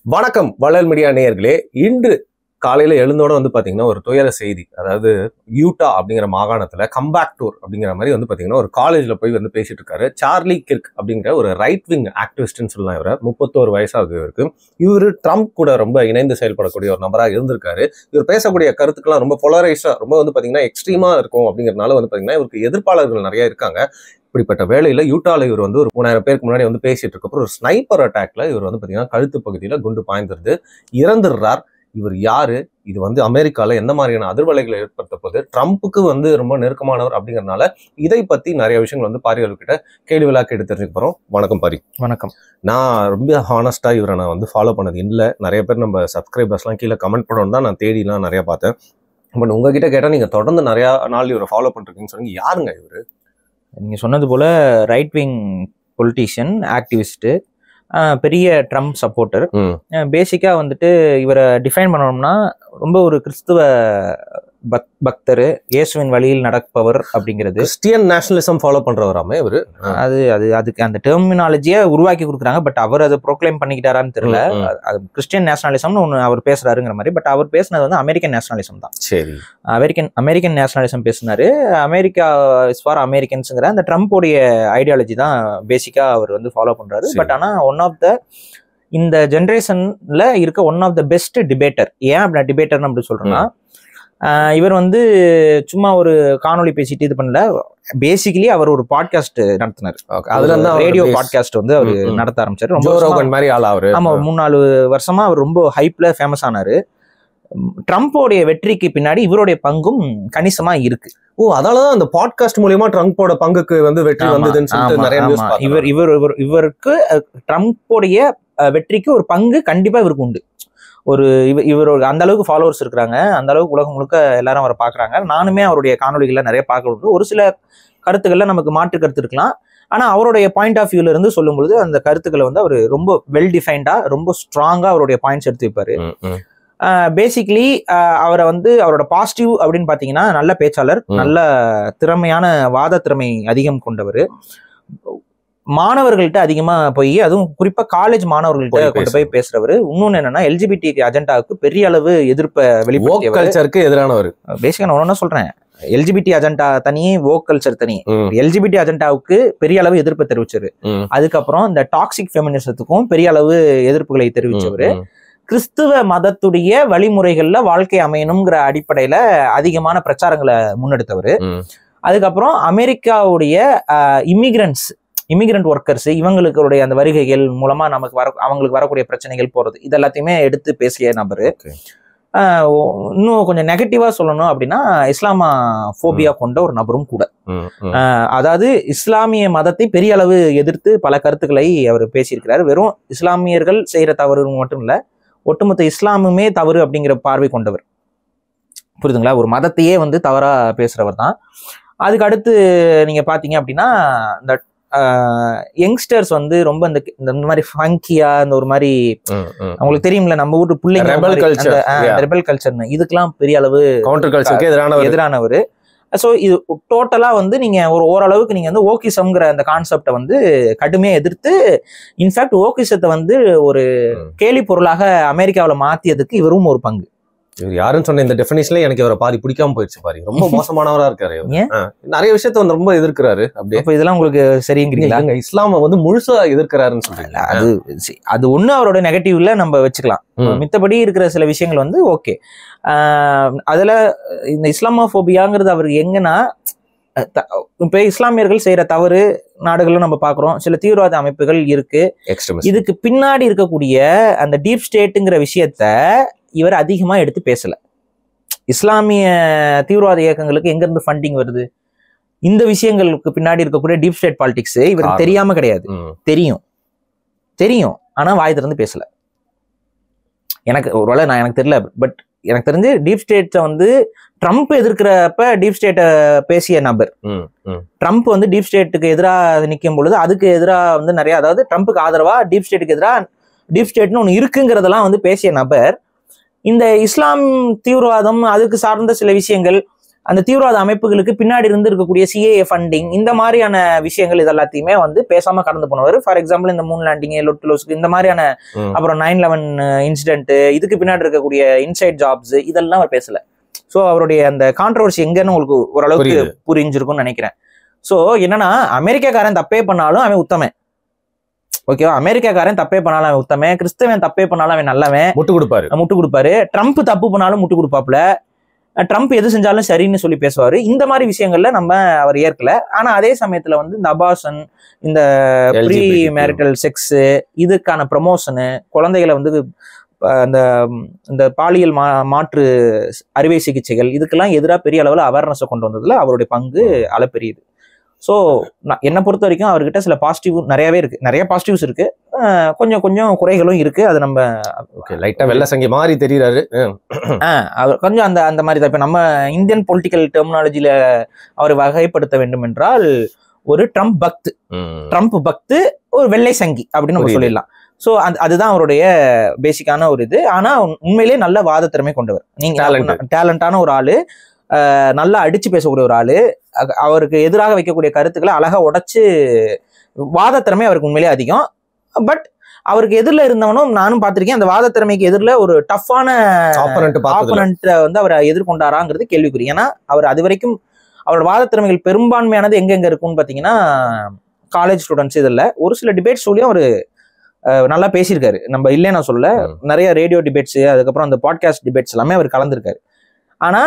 வணக்கம் வள்ளல் மீடியா நேயர்களே. இன்று காலையில எழுந்தோட பாத்தீங்கன்னா ஒரு துயர செய்தி. அதாவது யூட்டா அப்படிங்கிற மாகாணத்துல கம்பேக் டூர் அப்படிங்கிற மாதிரி பாத்தீங்கன்னா ஒரு காலேஜ்ல போய் பேசிட்டு இருக்காரு. சார்லி கிர்க் அப்படிங்கிற ஒரு ரைட் விங் ஆக்டிவிஸ்ட்னு சொல்லலாம். இவரை 31 வயசாகுது இவருக்கு. இவரு ட்ரம்ப் கூட ரொம்ப இணைந்து செயல்படக்கூடிய ஒரு நபராக இருந்திருக்காரு. இவர் பேசக்கூடிய கருத்துக்கெல்லாம் ரொம்ப பொலரைஸா, ரொம்ப பாத்தீங்கன்னா எக்ஸ்ட்ரீமா இருக்கும். அப்படிங்கறதுனால பாத்தீங்கன்னா இவருக்கு எதிர்ப்பாளர்கள் நிறைய இருக்காங்க. இப்படிப்பட்ட வேலையில யூட்டால இவர் ஒரு 3000 பேருக்கு முன்னாடி பேசிட்டு இருக்கப்போ ஒரு ஸ்னைப்பர் அட்டாக்ல இவர் பாத்தீங்கன்னா கழுத்து பகுதியில குண்டு பாய்ந்துருது, இறந்துடுறார். இவர் யாரு? இது அமெரிக்கால எந்த மாதிரியான அதிர்வலைகளை ஏற்படுத்த போகுது? ட்ரம்ப்புக்கு ரொம்ப நெருக்கமானவர் அப்படிங்கறதுனால இதை பத்தி நிறைய விஷயங்கள் பாரிகள்கிட்ட கேள்வி விழாக்கு எடுத்து தெரிஞ்சுக்க போறோம். வணக்கம் பாரி. வணக்கம். நான் ரொம்ப ஹானஸ்டா இவரை நான் ஃபாலோ பண்ணது இல்லை. நிறைய பேர் நம்ம சப்ஸ்கிரைபர்ஸ்லாம் கீழே கமெண்ட் பண்ணணும் தான் நான் தேடிலாம் நிறைய பார்த்தேன். பட் உங்ககிட்ட கேட்டா நீங்க தொடர்ந்து நிறைய நாள் இவரை ஃபாலோ பண்றீங்கன்னு சொன்னீங்க. யாருங்க இவரு? நீங்கள் சொன்னது போல் ரைட் விங் பொலிட்டீஷியன், ஆக்டிவிஸ்ட்டு, பெரிய ட்ரம்ப் சப்போர்ட்டர். பேசிக்காக இவரை டிஃபைன் பண்ணணும்னா ரொம்ப ஒரு கிறிஸ்துவ பக்தர், இயேசுவின் வழியில் நடப்பவர் அப்படிங்கிறது. கிறிஸ்டியன் நேஷனலிசம் ஃபாலோ பண்றவராமே இவரு. அதுக்கு அந்த டெர்மினாலஜியை உருவாக்கி கொடுக்குறாங்க. பட் அவர் அதை ப்ரோக்ளைம் பண்ணிக்கிட்டாரான்னு தெரியல. அது கிறிஸ்டியன் நேஷனலிசம்னு ஒன்று அவர் பேசுறாருங்கிற மாதிரி. பட் அவர் பேசுனது அமெரிக்கன் நேஷனலிசம் தான். சரி, அமெரிக்கன் நேஷனலிசம் பேசினாரு. அமெரிக்கா இஸ் ஃபார் அமெரிக்கன்ஸுங்கிற அந்த ட்ரம்ப்போடைய ஐடியாலஜி தான் பேசிக்கா அவர் ஃபாலோ பண்றாரு. பட் ஆனால் ஒன் ஆஃப் த இந்த ஜென்ரேஷன்ல இருக்க one of the best debater. ஏன் அப்படி டிபேட்டர்னு அப்படி சொல்றேன்னா, இவர் சும்மா ஒரு காணொலி பேசிட்டு இது பண்ணல. பேசிக்கலி அவர் ஒரு பாட்காஸ்ட் நடத்தினார். ரேடியோ பாட்காஸ்ட் அவர் நடத்த ஆரம்பிச்சாரு. ஆமா, 3-4 வருஷமா அவர் ரொம்ப ஹைப்ல ஃபேமஸ் ஆனாரு. ட்ரம்ப்போடைய வெற்றிக்கு பின்னாடி இவருடைய பங்கும் கணிசமா இருக்கு. அதனாலதான் அந்த பாட்காஸ்ட் மூலமா ட்ரம்ப்போட பங்குக்கு வெற்றி வந்ததுன்னு சொல்லிட்டு நிறைய நியூஸ் பார்த்தேன். இவருக்கு ட்ரம்ப்போடைய வெற்றிக்கு ஒரு பங்கு கண்டிப்பா இவருக்கு உண்டு. இவர் அந்த அளவுக்கு ஃபாலோவர்ஸ் இருக்கிறாங்க, அந்த அளவுக்கு உலகம் முழுக்க எல்லாரும் அவரை பாக்குறாங்க. நானுமே அவருடைய காணொலிகள்ல நிறைய பார்க்க ஒரு சில கருத்துக்கள்ல நமக்கு மாற்று கருத்து இருக்கலாம். ஆனா அவருடைய பாயிண்ட் ஆஃப் வியூல இருந்து சொல்லும் பொழுது அந்த கருத்துக்களை அவர் ரொம்ப வெல் டிஃபைன்டா, ரொம்ப ஸ்ட்ராங்கா அவருடைய பாயிண்ட்ஸ் எடுத்து வைப்பாரு. பேசிக்கலி அவரை அவரோட பாசிட்டிவ் அப்படின்னு பாத்தீங்கன்னா, நல்ல பேச்சாளர், நல்ல திறமையான வாத திறமை அதிகம் கொண்டவர். மாணவர்கள்ட்ட அதிகமா போய், அதுவும் குறிப்பா காலேஜ் மாணவர்கள்ட்ட கொண்டு போய் பேசுறவர். இன்னொன்னு என்னன்னா, எல்ஜிபிடி அஜெண்டாவுக்கு பெரிய அளவு எதிர்ப்பை வெளிப்படுத்தியவருக்கு எதிரானவர். பேசிக்கா நான் ஒண்ணு சொல்றேன், எல்ஜிபிடி அஜெண்டா தனி, வோக் கல்ச்சர் தனி. எல்ஜிபிடி அஜெண்டாவுக்கு பெரிய அளவு எதிர்ப்பை தெரிவிச்சாரு. அதுக்கப்புறம் இந்த டாக்ஸிக் ஃபெமினிசத்துக்கும் பெரிய அளவு எதிர்ப்புகளை தெரிவிச்சவரு. கிறிஸ்துவ மதத்துடைய வழிமுறைகள்ல வாழ்க்கை அமையணுங்கிற அடிப்படையில அதிகமான பிரச்சாரங்களை முன்னெடுத்தவர். அதுக்கப்புறம் அமெரிக்காவுடைய இமிகிரண்ட் ஒர்க்கர்ஸ், இவங்களுடைய அந்த வருகைகள் மூலமா அவங்களுக்கு வரக்கூடிய பிரச்சனைகள் போறது, இது எல்லாத்தையுமே எடுத்து பேசிய நபரு. இன்னும் கொஞ்சம் நெகட்டிவா சொல்லணும் அப்படின்னா, இஸ்லாமா போபியா கொண்ட ஒரு நபரும் கூட. அதாவது இஸ்லாமிய மதத்தை பெரிய அளவு எதிர்த்து பல கருத்துக்களை அவர் பேசியிருக்கிறார். வெறும் இஸ்லாமியர்கள் செய்யற தவறு மட்டும் இல்ல, ஒட்டுமொத்த இஸ்லாமுமே தவறு அப்படிங்கிற பார்வை கொண்டவர். புரியுதுங்களா? ஒரு மதத்தையே தவறா பேசுறவர் தான். அதுக்கு அடுத்து நீங்க பாத்தீங்க அப்படின்னா, இந்த யங்ஸ்டர்ஸ் ரொம்ப இந்த மாதிரி ஃபங்கியா, இந்த ஒரு மாதிரி அவங்களுக்கு தெரியும்ல, நம்ம ஊர் பிள்ளைங்க ரெபல் கல்ச்சர்னு, இதுக்கெல்லாம் பெரிய அளவு எதிரானவர். ஸோ இது டோட்டலா நீங்க ஓரளவுக்கு நீங்க ஓகிசம்ங்கிற அந்த கான்செப்டை கடுமையா எதிர்த்து, இன்ஃபேக்ட் ஓகிசத்தை ஒரு கேலி பொருளாக அமெரிக்காவில் மாத்தியதுக்கு இவரும் ஒரு பங்கு. இவர் யாருன்னு சொன்ன இந்த டெஃபினிஷன்ல எனக்கு இவரை பிடிக்காம போயிடுச்சு. பாருங்க, ரொம்ப மோசமானவரா இருக்காரு. நிறைய விஷயத்த ரொம்ப எதிர்க்கிறாரு. அப்படியே இதெல்லாம் உங்களுக்கு சரிங்கிறீங்களா? இஸ்லாம முழுசா எதிர்க்கிறாருன்னு சொல்றீங்க. அது ஒண்ணு அவரோட நெகட்டிவ்ல நம்ம வச்சுக்கலாம். மித்தபடி இருக்கிற சில விஷயங்கள் ஓகே. அதுல இந்த இஸ்லாமோபோபியாங்கிறது அவர் எங்கன்னா, இப்ப இஸ்லாமியர்கள் செய்யற தவறு நாடுகளும் நம்ம பாக்குறோம். சில தீவிரவாத அமைப்புகள் இருக்கு. இதுக்கு பின்னாடி இருக்கக்கூடிய அந்த டீப் ஸ்டேட்டுங்கிற விஷயத்த இவர் அதிகமா எடுத்து பேசல. இஸ்லாமிய தீவிரவாத இயக்கங்களுக்கு எங்க இருந்து ஃபண்டிங் வருது, இந்த விஷயங்களுக்கு பின்னாடி இருக்கக்கூடிய டீப் ஸ்டேட் பாலிடிக்ஸ் இவருக்கு தெரியாம கிடையாது. தெரியும், ஆனா வாய் திறந்து பேசல. எனக்கு தெரியல. பட் எனக்கு தெரிஞ்சு டீப் ஸ்டேட்டை ட்ரம்ப் எதிர்க்கிறப்ப டீப் ஸ்டேட்டை பேசிய நபர். ட்ரம்ப் டீப் ஸ்டேட்டுக்கு எதிராக நிற்கும் பொழுது அதுக்கு எதிராக நிறைய, அதாவது ட்ரம்ப்புக்கு ஆதரவா டீப் ஸ்டேட்டுக்கு எதிராக டீப் ஸ்டேட்னு ஒன்று இருக்குங்கிறதெல்லாம் பேசிய நபர். இந்த இஸ்லாம் தீவிரவாதம், அதுக்கு சார்ந்த சில விஷயங்கள், அந்த தீவிரவாத அமைப்புகளுக்கு பின்னாடி இருந்து இருக்கக்கூடிய சிஏஏ ஃபண்டிங், இந்த மாதிரியான விஷயங்கள் இது எல்லாத்தையுமே வந்து பேசாம கடந்து போனவர். ஃபார் எக்ஸாம்பிள் இந்த மூன் லேண்டிங், லொட்டுலோஸ்க்கு, இந்த மாதிரியான, அப்புறம் 9/11 இன்சிடென்ட், இதுக்கு பின்னாடி இருக்கக்கூடிய இன்சைட் ஜாப்ஸ், இதெல்லாம் அவர் பேசல. ஸோ அவருடைய அந்த கான்ட்ரவர்சி எங்கன்னு உங்களுக்கு ஓரளவுக்கு புரிஞ்சிருக்கும்னு நினைக்கிறேன். ஸோ என்னன்னா, அமெரிக்காக்காரன் தப்பே பண்ணாலும் அவன் உத்தமன், ஓகேவா? அமெரிக்காக்காரன் தப்பே பண்ணாலும் அவன் உத்தமன், கிறிஸ்தவன் தப்பே பண்ணாலும் அவன் நல்லவன், முட்டு கொடுப்பாரு. ட்ரம்ப் தப்பு பண்ணாலும் முட்டு கொடுப்பாப்புல, ட்ரம்ப் எது செஞ்சாலும் சரின்னு சொல்லி பேசுவாரு. இந்த மாதிரி விஷயங்கள்ல நம்ம அவர் ஏற்கல. ஆனா அதே சமயத்துல வந்து இந்த அபார்ஷன், இந்த ப்ரீ மேரிட்டல் செக்ஸ், இதுக்கான ப்ரமோஷனு, குழந்தைகளை வந்து இந்த பாலியல் மாற்று அறுவை சிகிச்சைகள், இதுக்கெல்லாம் எதிராக பெரிய அளவில் அவேர்னஸை கொண்டு வந்ததுல அவருடைய பங்கு அளப்பெரியுது. ஸோ என்னை பொறுத்த வரைக்கும் அவர்கிட்ட சில பாசிட்டிவ் நிறையவே இருக்கு, நிறைய பாசிட்டிவ்ஸ் இருக்கு, கொஞ்சம் கொஞ்சம் குறைகளும் இருக்கு. அது நம்ம லைட்டா வெள்ள சங்கி மாதிரி தெரியுறாரு. அவர் கொஞ்சம் அந்த மாதிரி தான். இப்போ நம்ம இந்தியன் பொலிட்டிக்கல் டெர்மினாலஜியில அவரை வகைப்படுத்த வேண்டும் என்றால் ஒரு ட்ரம்ப் பக்து, ஒரு வெள்ளை சங்கி அப்படின்னு நம்ம சொல்லிடலாம். ஸோ அதுதான் அவருடைய பேசிக்கான ஒரு இது. ஆனா உண்மையிலேயே நல்ல வாத திறமை கொண்டவர், நீங்க டேலண்டான ஒரு ஆளு, நல்லா அடிச்சு பேசக்கூடிய ஒரு ஆளு, அவருக்கு எதிராக வைக்கக்கூடிய கருத்துக்களை அழகா உடைச்சு, வாத திறமை அவருக்கு உண்மையிலேயே அதிகம். பட் அவருக்கு எதிரில் இருந்தவனும் நானும் பார்த்திருக்கேன், அந்த வாத திறமைக்கு எதிரில் ஒரு டஃப்பான ஆப்போனன்ட்டை வந்து அவரை எதிர்கொண்டாராங்கிறது கேள்விக்குறி. ஏன்னா அவர் அது வரைக்கும் அவரோட வாத திறமைகள் பெரும்பான்மையானது எங்கெங்க இருக்கும்னு பார்த்தீங்கன்னா காலேஜ் ஸ்டூடெண்ட்ஸ், இதில் ஒரு சில டிபேட்ஸ் சொல்லியும் அவர் நல்லா பேசியிருக்காரு. நம்ம இல்லையே நான் சொல்ல, நிறைய ரேடியோ டிபேட்ஸ், அதுக்கப்புறம் அந்த பாட்காஸ்ட் டிபேட்ஸ் எல்லாமே அவர் கலந்துருக்காரு. ஆனா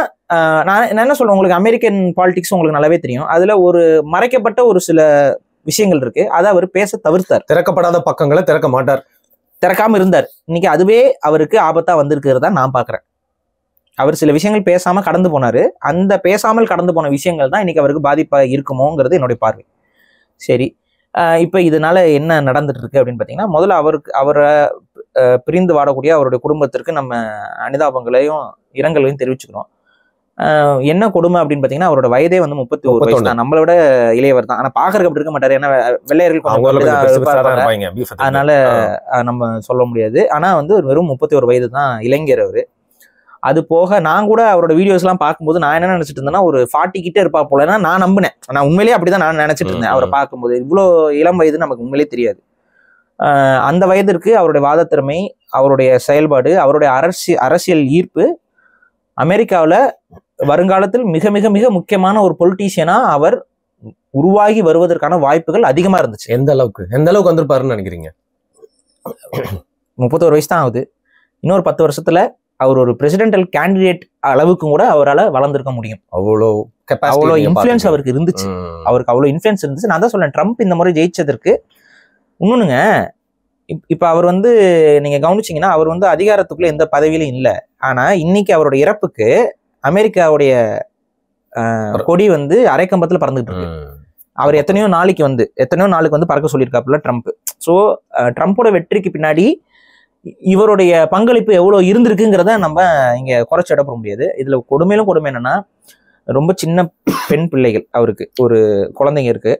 நான் என்ன சொல்றேன், உங்களுக்கு அமெரிக்கன் பாலிடிக்ஸ் உங்களுக்கு நல்லாவே தெரியும். அதுல ஒரு மறைக்கப்பட்ட ஒரு சில விஷயங்கள் இருக்கு, அதை அவர் பேச தவிர்த்தார். திறக்கப்படாத பக்கங்களை திறக்க மாட்டார், திறக்காம இருந்தார். இன்னைக்கு அதுவே அவருக்கு ஆபத்தா வந்திருக்கிறதா நான் பாக்குறேன். அவர் சில விஷயங்கள் பேசாம கடந்து போனாரு, அந்த பேசாமல் கடந்து போன விஷயங்கள் தான் இன்னைக்கு அவருக்கு பாதிப்பா இருக்குமோங்கிறது என்னுடைய பார்வை. சரி, இப்ப இதனால என்ன நடந்துட்டு இருக்கு அப்படின்னு பாத்தீங்கன்னா, முதல்ல அவரை பிரிந்து வாடக்கூடிய அவருடைய குடும்பத்திற்கு நம்ம அனுதாபங்களையும் இரங்கலையும் தெரிவிச்சுக்கிறோம். என்ன கொடுமை அப்படின்னு பாத்தீங்கன்னா, அவரோட வயதே வந்து 31 வயசு தான், நம்மளை விட இளையவர் தான். ஆனா பாக்குறதுக்கு அப்படி இருக்க மாட்டாரு, ஏன்னா வெள்ளையர்கள், அதனால நம்ம சொல்ல முடியாது. ஆனா வந்து வெறும் 31 வயது தான், இளைஞர் அவரு. அது போக நான் கூட அவரோட வீடியோஸ் எல்லாம் பார்க்கும்போது நான் என்ன நினைச்சிட்டு இருந்தேன்னா, ஒரு 40 கிட்டே இருப்பா போலன்னா நான் நம்பினேன். நான் உண்மையிலேயே அப்படிதான் நான் நினைச்சிட்டு இருந்தேன். அவரை பார்க்கும்போது இவ்வளோ இளம் வயது நமக்கு உண்மையிலேயே தெரியாது. அந்த வயதிற்கு அவருடைய வாத திறமை, அவருடைய செயல்பாடு, அவருடைய அரசியல் ஈர்ப்பு அமெரிக்காவில் வருங்காலத்தில் மிக மிக மிக முக்கியமான ஒரு பொலிட்டீஷியனா அவர் உருவாகி வருவதற்கான வாய்ப்புகள் அதிகமா இருந்துச்சு. எந்த அளவுக்கு வந்திருப்பாருன்னு நினைக்கிறீங்க? 31 வயசு தான் ஆகுது. இன்னொரு 10 வருஷத்துல அவர் ஒரு பிரசிடென்டல் கேண்டிடேட் அளவுக்கும் கூட அவரால் வளர்ந்துருக்க முடியும். அவ்வளோ இன்ஃப்ளூயன்ஸ் அவருக்கு இருந்துச்சு. அவருக்கு அவ்வளோ இன்ஃப்ளூயன்ஸ் இருந்துச்சு. நான் தான் சொல்றேன், ட்ரம்ப் இந்த முறை ஜெயிச்சதற்கு இன்னொன்னுங்க, இப்ப அவர் வந்து நீங்க கவனிச்சீங்கன்னா, அவர் வந்து அதிகாரத்துக்குள்ள எந்த பதவியிலும் இல்லை. ஆனா இன்னைக்கு அவரோட இறப்புக்கு அமெரிக்காவுடைய கொடி வந்து அரைக்கம்பத்துல பறந்துகிட்டு இருக்கு. அவர் எத்தனையோ நாளுக்கு வந்து பறக்க சொல்லியிருக்காப்புல ட்ரம்ப். ஸோ ட்ரம்ப்போட வெற்றிக்கு பின்னாடி இவருடைய பங்களிப்பு எவ்வளவு இருந்திருக்குங்கிறத நம்ம இங்க குறைச்சி இடப்பட முடியாது. இதுல கொடுமையிலும் கொடுமை என்னன்னா, ரொம்ப சின்ன பெண் பிள்ளைகள், அவருக்கு ஒரு குழந்தைங்க இருக்கு,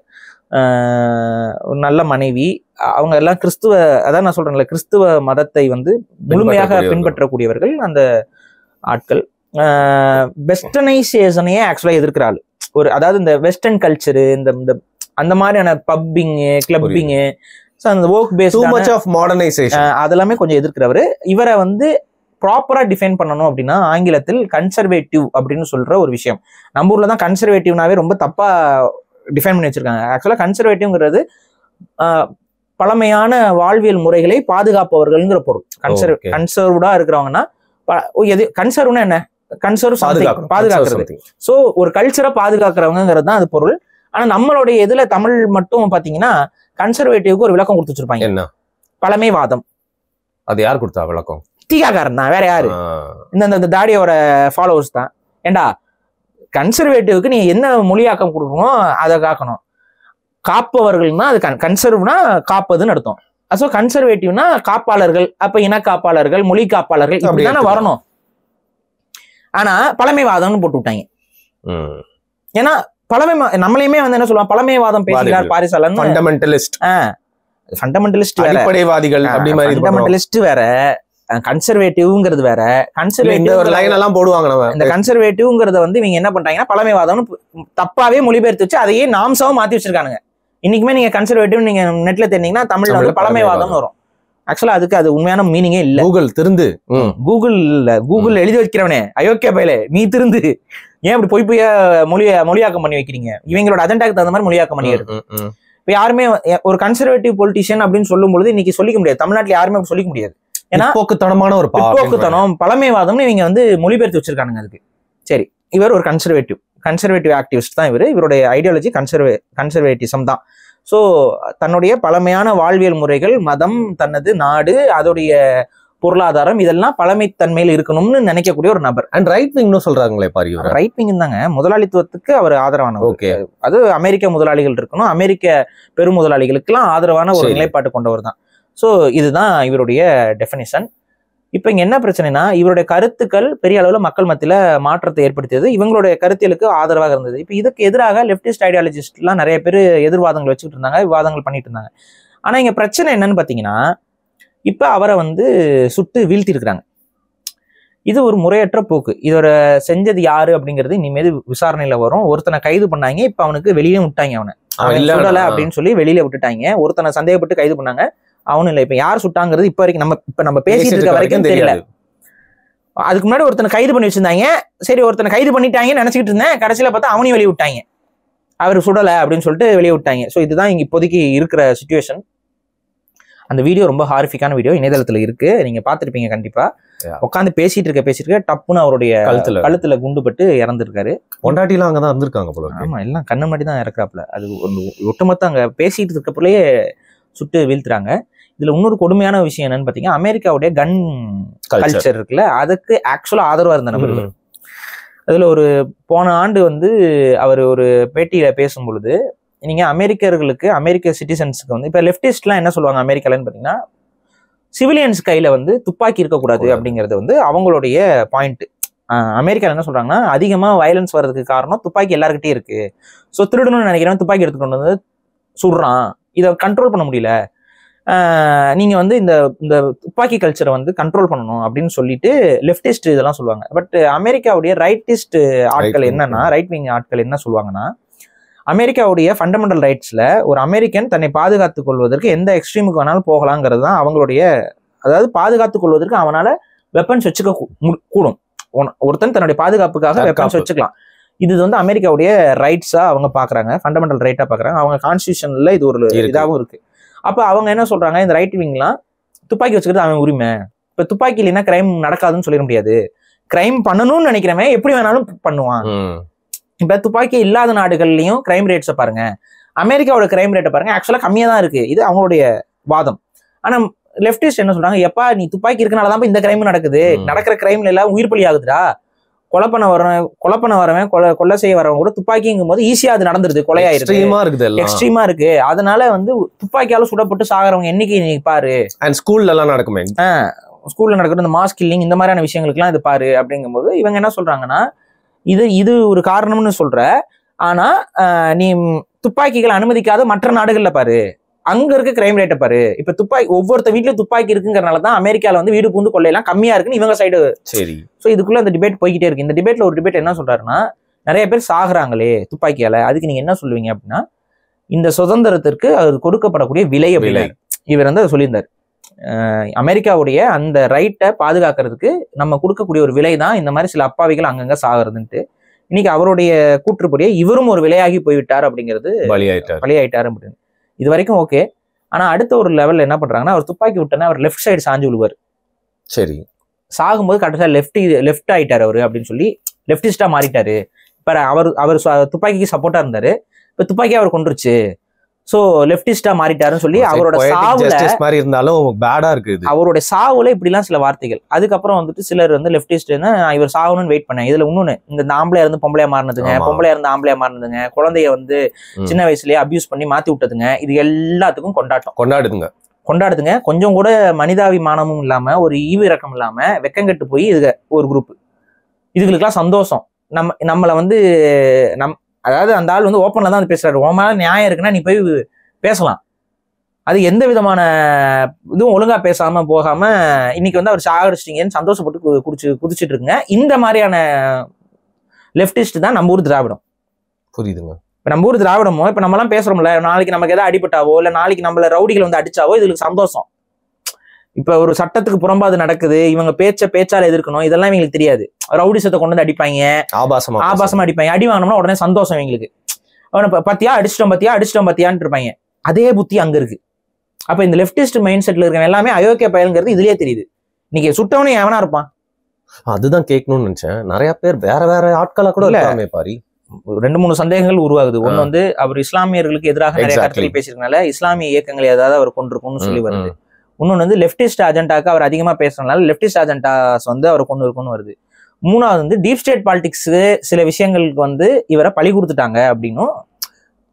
ஒரு நல்ல மனைவி, அவங்க எல்லாம் அதான் நான் சொல்றேன்ல, கிறிஸ்துவ மதத்தை வந்து முழுமையாக பின்பற்றக்கூடியவர்கள் அந்த ஆட்கள். வெஸ்டர்னைசேஷனையே ஆக்சுவலா எதிர்க்கிறாள். அதாவது இந்த வெஸ்டர்ன் கல்ச்சரு, இந்த அந்த மாதிரியான பப்பிங்கு, கிளப்பிங்கு, அந்த ஒர்க் பேஸ்ட் அதெல்லாமே கொஞ்சம் எதிர்க்கிறவரு. இவரை வந்து ப்ராப்பரா டிஃபைன் பண்ணணும் அப்படின்னா ஆங்கிலத்தில் கன்சர்வேட்டிவ் அப்படின்னு சொல்ற ஒரு விஷயம். நம்ம ஊர்ல தான் கன்சர்வேட்டிவ்னாவே ரொம்ப தப்பா டிஃபைன் பண்ணி வச்சிருக்காங்க. ஆக்சுவலா கன்சர்வேட்டிவ்ங்கிறது பழமையான வாழ்வியல் முறைகளை பாதுகாப்பவர்கள்ங்கிற பொருள். கன்சர்வ்டா இருக்கிறவங்கன்னா, கன்சர்வ்னா என்ன? கன்சர்வ் பாதுகாக்கிறது. சோ ஒரு கல்ச்சரை பாதுகாக்கிறவங்கிறது தான் அது பொருள். ஆனா நம்மளுடைய இதுல தமிழ் மட்டும் பாத்தீங்கன்னா கன்சர்வேட்டிவ்க்கு ஒரு விளக்கம் கொடுத்து வச்சிருப்பாங்க. என்ன? பழமைவாதம். அது யார் கொடுத்தா விளக்கம்? தீகாக்காரன் தான், வேற யாரு? இந்த தாடியோட ஃபாலோவர்ஸ் தான். ஏண்டா, கன்சர்வேட்டிவ்க்கு நீ என்ன மொழியாக்கம் கொடுக்கணும் அதை காக்கணும். காப்பவர்கள்னா அது கன்சர்வ்னா காப்பதுன்னு அர்த்தம். ஸோ கன்சர்வேட்டிவ்னா காப்பாளர்கள், அப்ப இன காப்பாளர்கள், மொழி காப்பாளர்கள் இப்படிதானே வரணும். ஆனா பழமைவாதம்னு போட்டு விட்டாங்க. ஏன்னா நம்மளையுமே வந்து என்ன சொல்லுவாங்க, பழமைவாதம் பேசுகிறார் பாரிசாலன், ஃபண்டமெண்டலிஸ்ட் வேற, அடிப்படைவாதிகள் அப்படி மாதிரி ஃபண்டமெண்டலிஸ்ட் வேற, கன்சர்வேட்டிவ்ங்கிறது வேற. இந்த ஒரு லைன் எல்லாம் போடுவாங்க நம்ம. இந்த கன்சர்வேட்டிவ்ங்கிறத வந்து இவங்க என்ன பண்றாங்கன்னா பழமைவாதம்னு தப்பாவே மொழிபெயர்த்து வச்சு அதையே நாம்சாவும் மாத்தி வச்சிருக்கானுங்க. இன்னைக்குமே நீங்க கன்சர்வேட்டிவ் நீங்க நெட்ல தெரிஞ்சீங்கன்னா தமிழ்ல வந்து பழமைவாதம்னு வரும். ஆக்சுவலா அதுக்கு அது உண்மையான மீனிங்கே இல்ல. கூகுள் எழுதி வைக்கிறவனே அயோக்கிய பையலே, நீ திருந்து ஏன் இப்படி பொய்யா மொழியாக்கம் பண்ணி வைக்கிறீங்க? இவங்களோட அஜெண்டாக்கு தகுந்த மாதிரி மொழியாக்கம் பண்ணி இருக்கு. இப்ப யாருமே ஒரு கன்சர்வேட்டிவ் பொலிட்டிஷியன் அப்படின்னு சொல்லும் பொழுது இன்னைக்கு சொல்லிக்க முடியாது. தமிழ்நாட்டுல யாருமே அப்படி சொல்லிக்க முடியாது. ஏன்னா போக்குத்தனம் பழமைவாதம்னு இவங்க வந்து மொழிபெயர்த்து வச்சிருக்கானுங்க அதுக்கு. சரி, இவர் ஒரு கன்சர்வேட்டிவ் ஆக்டிவிஸ்ட் தான். இவருடைய ஐடியாலஜி கன்சர்வேட்டிசம் தான். ஸோ தன்னுடைய பழமையான வாழ்வியல் முறைகள், மதம், தனது நாடு, அதோடைய பொருளாதாரம் இதெல்லாம் பழமைத்தன்மையில் இருக்கணும்னு நினைக்கக்கூடிய ஒரு நபர். அண்ட் ரைட் விங்னு சொல்றாங்களே பாரு. ரைட் விங் தாங்க, முதலாளித்துவத்துக்கு அவர் ஆதரவானவர். அது அமெரிக்க முதலாளிகள் இருக்கணும், அமெரிக்க பெருமுதலாளிகளுக்கு எல்லாம் ஆதரவான ஒரு நிலைப்பாட்டு கொண்டவர் தான். ஸோ இதுதான் இவருடைய டெஃபினிஷன். இப்போ இங்க என்ன பிரச்சனைனா, இவருடைய கருத்துக்கள் பெரிய அளவில் மக்கள் மத்தியில மாற்றத்தை ஏற்படுத்தியது, இவங்களுடைய கருத்தியலுக்கு ஆதரவாக இருந்தது. இப்போ இதுக்கு எதிராக லெப்டிஸ்ட் ஐடியாலஜிஸ்ட்லாம் நிறைய பேர் எதிர்வாதங்கள் வச்சுக்கிட்டு இருந்தாங்க, விவாதங்கள் பண்ணிட்டு இருந்தாங்க. ஆனா இங்க பிரச்சனை என்னன்னு பாத்தீங்கன்னா, இப்ப அவரை வந்து சுட்டு வீழ்த்தி இருக்கிறாங்க. இது ஒரு முறையற்ற போக்கு. இதோட செஞ்சது யாரு அப்படிங்கிறது இனிமேல் விசாரணையில வரும். ஒருத்தனை கைது பண்ணாங்க, இப்ப அவனுக்கு வெளியே விட்டாங்க. அவனை சுடல அப்படின்னு சொல்லி வெளியில விட்டுட்டாங்க. ஒருத்தனை சந்தேகப்பட்டு கைது பண்ணாங்க, அவனும் இல்லை. இப்ப யார் சுட்டாங்கிறது இப்ப வரைக்கும் நம்ம பேசிட்டு இருக்க வரைக்கும் தெரியல. அதுக்கு முன்னாடி ஒருத்தனை கைது பண்ணி வச்சிருந்தாங்க. சரி, ஒருத்தனை கைது பண்ணிட்டாங்கன்னு நினைச்சிட்டு இருந்தேன். கடைசியில பார்த்தா அவனையும் வெளியே விட்டாங்க. அவர் சுடலை அப்படின்னு சொல்லிட்டு வெளியே விட்டாங்க. ஸோ இதுதான் இங்க இப்போதைக்கு இருக்கிற சிச்சுவேஷன். அந்த வீடியோ ரொம்ப ஹாரிஃபிக்கான வீடியோ இணையதளத்துல இருக்கு, நீங்க பாத்துருப்பீங்க கண்டிப்பா. உட்காந்து பேசிட்டு இருக்க டப்புன்னு அவருடைய கழுத்துல குண்டுபட்டு இறந்துருக்காரு. பொண்டாட்டிலாம் அங்கதான் இருந்திருக்காங்க போல. ஆமா, எல்லாம் கண்ணு மாட்டி தான் இறக்குறாப்புல. அது ஒட்டுமொத்த அங்க பேசிட்டு இருக்கப்பலயே சுட்டு வீழ்த்துறாங்க. இதுல இன்னொரு கொடுமையான விஷயம் என்னன்னு பாத்தீங்கன்னா, அமெரிக்காவுடைய கன் கல்ச்சர் இருக்குல்ல, அதுக்கு ஆக்சுவலா ஆதரவா இருந்த நபர். அதுல ஒரு போன ஆண்டு வந்து அவர் ஒரு பேட்டியில பேசும் பொழுது, நீங்க அமெரிக்கர்களுக்கு, அமெரிக்க சிட்டிசன்ஸுக்கு வந்து இப்ப லெப்டிஸ்ட்லாம் என்ன சொல்லுவாங்க அமெரிக்காலன்னு பாத்தீங்கன்னா, சிவிலியன்ஸ் கையில வந்து துப்பாக்கி இருக்கக்கூடாது அப்படிங்கிறது வந்து அவங்களுடைய பாயிண்ட். அமெரிக்கால என்ன சொல்றாங்கன்னா, அதிகமா வயலன்ஸ் வர்றதுக்கு காரணம் துப்பாக்கி எல்லாருக்கிட்டே இருக்கு. ஸோ திருடணும்னு நினைக்கிறவன் துப்பாக்கி எடுத்துக்கொண்டு வந்து சுடுறான், இதை கண்ட்ரோல் பண்ண முடியல. நீங்க வந்து இந்த துப்பாக்கி கல்ச்சரை வந்து கண்ட்ரோல் பண்ணணும் அப்படின்னு சொல்லிட்டு லெப்டிஸ்ட் இதெல்லாம் சொல்லுவாங்க. பட் அமெரிக்காவுடைய ரைட்டிஸ்ட் ஆட்கள் என்னன்னா, ரைட் விங் ஆட்கள் என்ன சொல்லுவாங்கன்னா, அமெரிக்காவுடைய ஃபண்டமெண்டல் ரைட்ஸ்ல ஒரு அமெரிக்கன் தன்னை பாதுகாத்துக் கொள்வதற்கு எந்த எக்ஸ்ட்ரீமுக்கு வேணாலும் போகலாங்கிறது தான் அவங்களுடைய, அதாவது பாதுகாத்துக் கொள்வதற்கு அவனால வெப்பன்ஸ் வச்சுக்க கூடும். ஒருத்தன் தன்னுடைய பாதுகாப்புக்காக வெப்பன்ஸ் வச்சுக்கலாம். இது வந்து அமெரிக்காவுடைய ரைட்ஸா அவங்க பாக்குறாங்க, ஃபண்டமெண்டல் ரைட்டா பாக்குறாங்க. அவங்க கான்ஸ்டியூஷன்ல இது ஒரு இதாகவும் இருக்கு. அப்ப அவங்க என்ன சொல்றாங்க, இந்த ரைட் விங்லாம் துப்பாக்கி வச்சுக்கிறது அவன் உரிமை. இப்ப துப்பாக்கி இல்லைன்னா கிரைம் நடக்காதுன்னு சொல்லிட முடியாது. கிரைம் பண்ணணும்னு நினைக்கிறவன் எப்படி வேணாலும் பண்ணுவான். இப்ப துப்பாக்கி இல்லாத நாடுகள்லயும் கிரைம் ரேட்ஸை பாருங்க, அமெரிக்காவோட கிரைம் ரேட்டை பாருங்க, ஆக்சுவலா கம்மியா தான் இருக்கு. இது அவங்களுடைய வாதம். ஆனா லெப்டிஸ்ட் என்ன சொல்றாங்க, எப்பா நீ துப்பாக்கி இருக்கனாலதான் இந்த கிரைம் நடக்குது, நடக்கிற கிரைம்ல எல்லாம் உயிர் பலி ஆகுதுடா. கொலை பண்ண வரவன் கொலை செய்ய வரவன் கூட துப்பாக்கிங்கும் போது ஈஸியா அது நடந்துருது, கொலையாயிருக்கு, எக்ஸ்ட்ரீமா இருக்கு. அதனால வந்து துப்பாக்கியால சுடப்பட்டு சாகிறவங்க எண்ணிக்கை நீ பாரு. ஸ்கூல்ல எல்லாம் நடக்குமே, ஸ்கூல்ல நடக்கிற இந்த மாஸ் கில்லிங் இந்த மாதிரியான விஷயங்களுக்கு எல்லாம் இது பாரு அப்படிங்கும் போது இவங்க என்ன சொல்றாங்கன்னா, இது ஒரு காரணம்னு சொல்ற. ஆனா நீ துப்பாக்கிகள் அனுமதிக்காத மற்ற நாடுகள்ல பாரு, அங்க இருக்க கிரைம் ரேட்டை பாரு. இப்ப துப்பாக்கி ஒவ்வொருத்த வீட்லயும் துப்பாக்கி இருக்குங்கிறனாலதான் அமெரிக்கால வந்து வீடு பூந்து கொள்ளையெல்லாம் கம்மியா இருக்குன்னு இவங்க சைடு. சரி, சோ இதுக்குள்ள அந்த டிபேட் போய்கிட்டே இருக்கு. இந்த டிபேட்ல ஒரு டிபேட் என்ன சொல்றாருன்னா, நிறைய பேர் சாகுறாங்களே துப்பாக்கியால, அதுக்கு நீங்க என்ன சொல்லுவீங்க அப்படின்னா, இந்த சுதந்திரத்திற்கு அது கொடுக்கப்படக்கூடிய விலை அப்படின்னு இவர் வந்து அதை சொல்லியிருந்தார். அமெரிக்காவுடைய அந்த ரைட்டை பாதுகாக்கிறதுக்கு நம்ம கொடுக்கக்கூடிய ஒரு விலை தான் இந்த மாதிரி சில அப்பாவிகள் அங்கங்க சாகுறதுன்ட்டு. இன்னைக்கு அவருடைய கூற்றுப்படியே இவரும் ஒரு விலையாகி போய்விட்டார் அப்படிங்கிறது, பலியாயிட்டாரு அப்படின்னு. இது வரைக்கும் ஓகே. ஆனா அடுத்த ஒரு லெவல்ல என்ன பண்றாங்கன்னா, அவர் துப்பாக்கி விட்டோன்னா அவர் லெஃப்ட் சைடு சாஞ்சு விழுவார். சரி, சாகும்போது கடைசியா லெஃப்ட் ஆயிட்டாரு அவரு அப்படின்னு சொல்லி லெப்டிஸ்டா மாறிட்டாரு. இப்ப அவர் துப்பாக்கிக்கு சப்போர்ட்டா இருந்தாரு, இப்ப துப்பாக்கி அவர் கொண்டுருச்சு, சோ லெப்டிஸ்டா மாறிட்டாருன்னு சொல்லி அவரோட சாவுல இருந்தாலும் பேடா இருக்கு. அவரோட சாவுல இப்படி எல்லாம் சில வார்த்தைகள். அதுக்கப்புறம் வந்துட்டு சிலர் வந்து லெப்டிஸ்ட் இவர் சாகணும்னு வெயிட் பண்ணேன். இதுல இன்னொன்னு, இந்த ஆம்பளையா இருந்து பொம்பளையா மாறினதுங்க, பொம்பளையா இருந்து ஆம்பளையா மாறினதுங்க, குழந்தைய வந்து சின்ன வயசுலயே அபியூஸ் பண்ணி மாத்தி விட்டதுங்க, இது எல்லாத்துக்கும் கொண்டாடுதுங்க. கொஞ்சம் கூட மனிதாபிமானமும் இல்லாம, ஒரு ஈவு இறக்கம் இல்லாம, வெக்கங்கெட்டு போய் இது ஒரு குரூப். இதுகளுக்கெல்லாம் சந்தோஷம். நம்மளை வந்து அதாவது அந்த ஆள் வந்து ஓப்பன்ல தான் வந்து பேசுறாரு. உன் மேல நியாயம் இருக்குன்னா நீ போய் பேசலாம். அது எந்த விதமான இதுவும் ஒழுங்கா பேசாம போகாம இன்னைக்கு வந்து அவர் சாகடிச்சிட்டீங்கன்னு சந்தோஷப்பட்டு குதிச்சுட்டு இருக்குங்க. இந்த மாதிரியான லெப்டிஸ்ட் தான் நம்ம ஊர் திராவிடம். புரியுதுங்க. இப்ப நம்ம ஊர் திராவிடமோ இப்ப நம்ம எல்லாம் பேசுறோம்ல, நாளைக்கு நமக்கு ஏதாவது அடிபட்டாவோ இல்ல நாளைக்கு நம்மள ரவுடிகள் வந்து அடிச்சாவோ இதுக்கு சந்தோஷம். இப்ப ஒரு சட்டத்துக்கு புறம்பாது நடக்குது, இவங்க பேச்சால எதிர்க்கணும், இதெல்லாம் இவங்களுக்கு தெரியாது. ரவுடிசத்தை கொண்டு வந்து அடிப்பாங்க, ஆபாசமா அடிப்பாங்க. அடி வாங்கினோம்னா உடனே சந்தோஷம் இவங்களுக்கு. அவனை பத்தியா அடிச்சிட்டோம் பத்தியான்னு இருப்பாங்க. அதே புத்தி அங்க இருக்கு. அப்ப இந்த லெப்டிஸ்ட் மைண்ட் செட்ல இருக்க எல்லாமே அயோக்கிய பயலுங்கிறது இதுலயே தெரியுது. இன்னைக்கு சுட்டவனே எவனா இருப்பான்? அதுதான் கேட்கணும்னு நினைச்சேன். நிறைய பேர் வேற வேற ஆட்களா கூட இருக்காமே பாரி. 2-3 சந்தேகங்கள் உருவாகுது. ஒண்ணு வந்து அவர் இஸ்லாமியர்களுக்கு எதிராக நிறைய கருத்துக்கள் பேசியிருக்கனால இஸ்லாமிய இயக்கங்களை ஏதாவது அவர் கொண்டிருக்கும்னு சொல்லி வருது. இன்னொன்னு வந்து லெப்டிஸ்ட் அஜெண்டாக்கு அவர் அதிகமா பேசுறதுனால லெப்டிஸ்ட் அஜெண்டாஸ் வந்து அவர் கொண்டு இருக்கும்னு வருது. மூணாவது வந்து டீப் ஸ்டேட் பாலிடிக்ஸ் சில விஷயங்களுக்கு வந்து இவரை பழி கொடுத்துட்டாங்க அப்படின்னும்,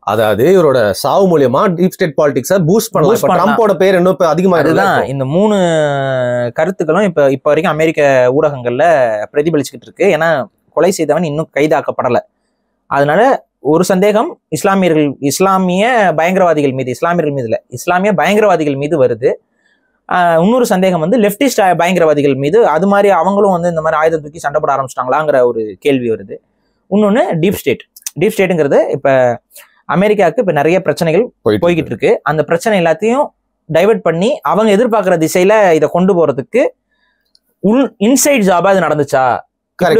அதாவது இவரோட சாவு மூலியமா டீப் ஸ்டேட் பாலிடிக்ஸை பூஸ்ட் பண்ணலாம். ட்ரம்போட பேர் இன்னும் அதிகமா அதுதான் இந்த 3 கருத்துக்களும் இப்ப வரைக்கும் அமெரிக்க ஊடகங்கள்ல பிரதிபலிச்சுக்கிட்டு இருக்கு. ஏன்னா கொலை செய்தவன் இன்னும் கைதாக்கப்படலை. அதனால ஒரு சந்தேகம் இஸ்லாமிய பயங்கரவாதிகள் மீது, இஸ்லாமியர்கள் மீது இல்ல, இஸ்லாமிய பயங்கரவாதிகள் மீது வருது. இன்னொரு சந்தேகம் வந்து லெப்டிஸ்ட் பயங்கரவாதிகள் மீது, அது மாதிரி அவங்களும் வந்து இந்த மாதிரி ஆயுதம் தூக்கி சண்டை போட ஆரம்பிச்சிட்டாங்களாங்கிற ஒரு கேள்வி வருது. இன்னொன்னு டீப் ஸ்டேட்டுங்கிறது இப்ப அமெரிக்காவுக்கு இப்ப நிறைய பிரச்சனைகள் போய்கிட்டு இருக்கு. அந்த பிரச்சனை எல்லாத்தையும் டைவர்ட் பண்ணி அவங்க எதிர்பார்க்கிற திசையில இதை கொண்டு போறதுக்கு இன்சைட் ஜாபா இது நடந்துச்சா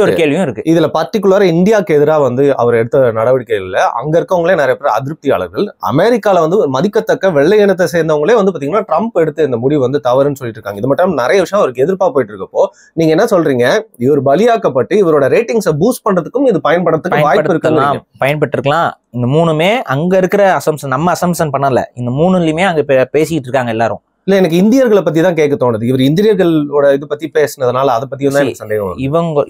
ஒரு கேள்வியும் இருக்கு. இதுல பர்டிகுலரா இந்தியாவுக்கு எதிராக வந்து அவர் எடுத்த நடவடிக்கைகள்ல அங்க இருக்கவங்களே நிறைய பேர் அதிருப்தியாளர்கள். அமெரிக்கால வந்து மதிக்கத்தக்க வெள்ளை இனத்தை சேர்ந்தவங்களே வந்து பாத்தீங்கன்னா ட்ரம்ப் எடுத்த இந்த முடிவு வந்து தவறுன்னு சொல்லிட்டு இருக்காங்க. இது மட்டும் நிறைய விஷயம் அவருக்கு எதிர்ப்பா போயிட்டு இருக்கப்போ நீங்க என்ன சொல்றீங்க? இவர் பலியாக்கப்பட்டு இவரோட ரேட்டிங்ஸை பூஸ்ட் பண்றதுக்கும் இது பயன்படுறதுக்கு வாய்ப்பு இருக்கு. பயன்பட்டிருக்கலாம். இந்த 3மே அங்க இருக்கிற அசம்சன், நம்ம அசம்சன் பண்ணல. இந்த 3லயுமே அங்க பேசிட்டு இருக்காங்க எல்லாரும். இல்ல, எனக்கு இந்தியர்களை பத்தி தான் கேட்க தோணுது. இவர் இந்தியர்களோட இது பத்தி பேசினதுனால அதை பத்தி தான் சந்தேகம்.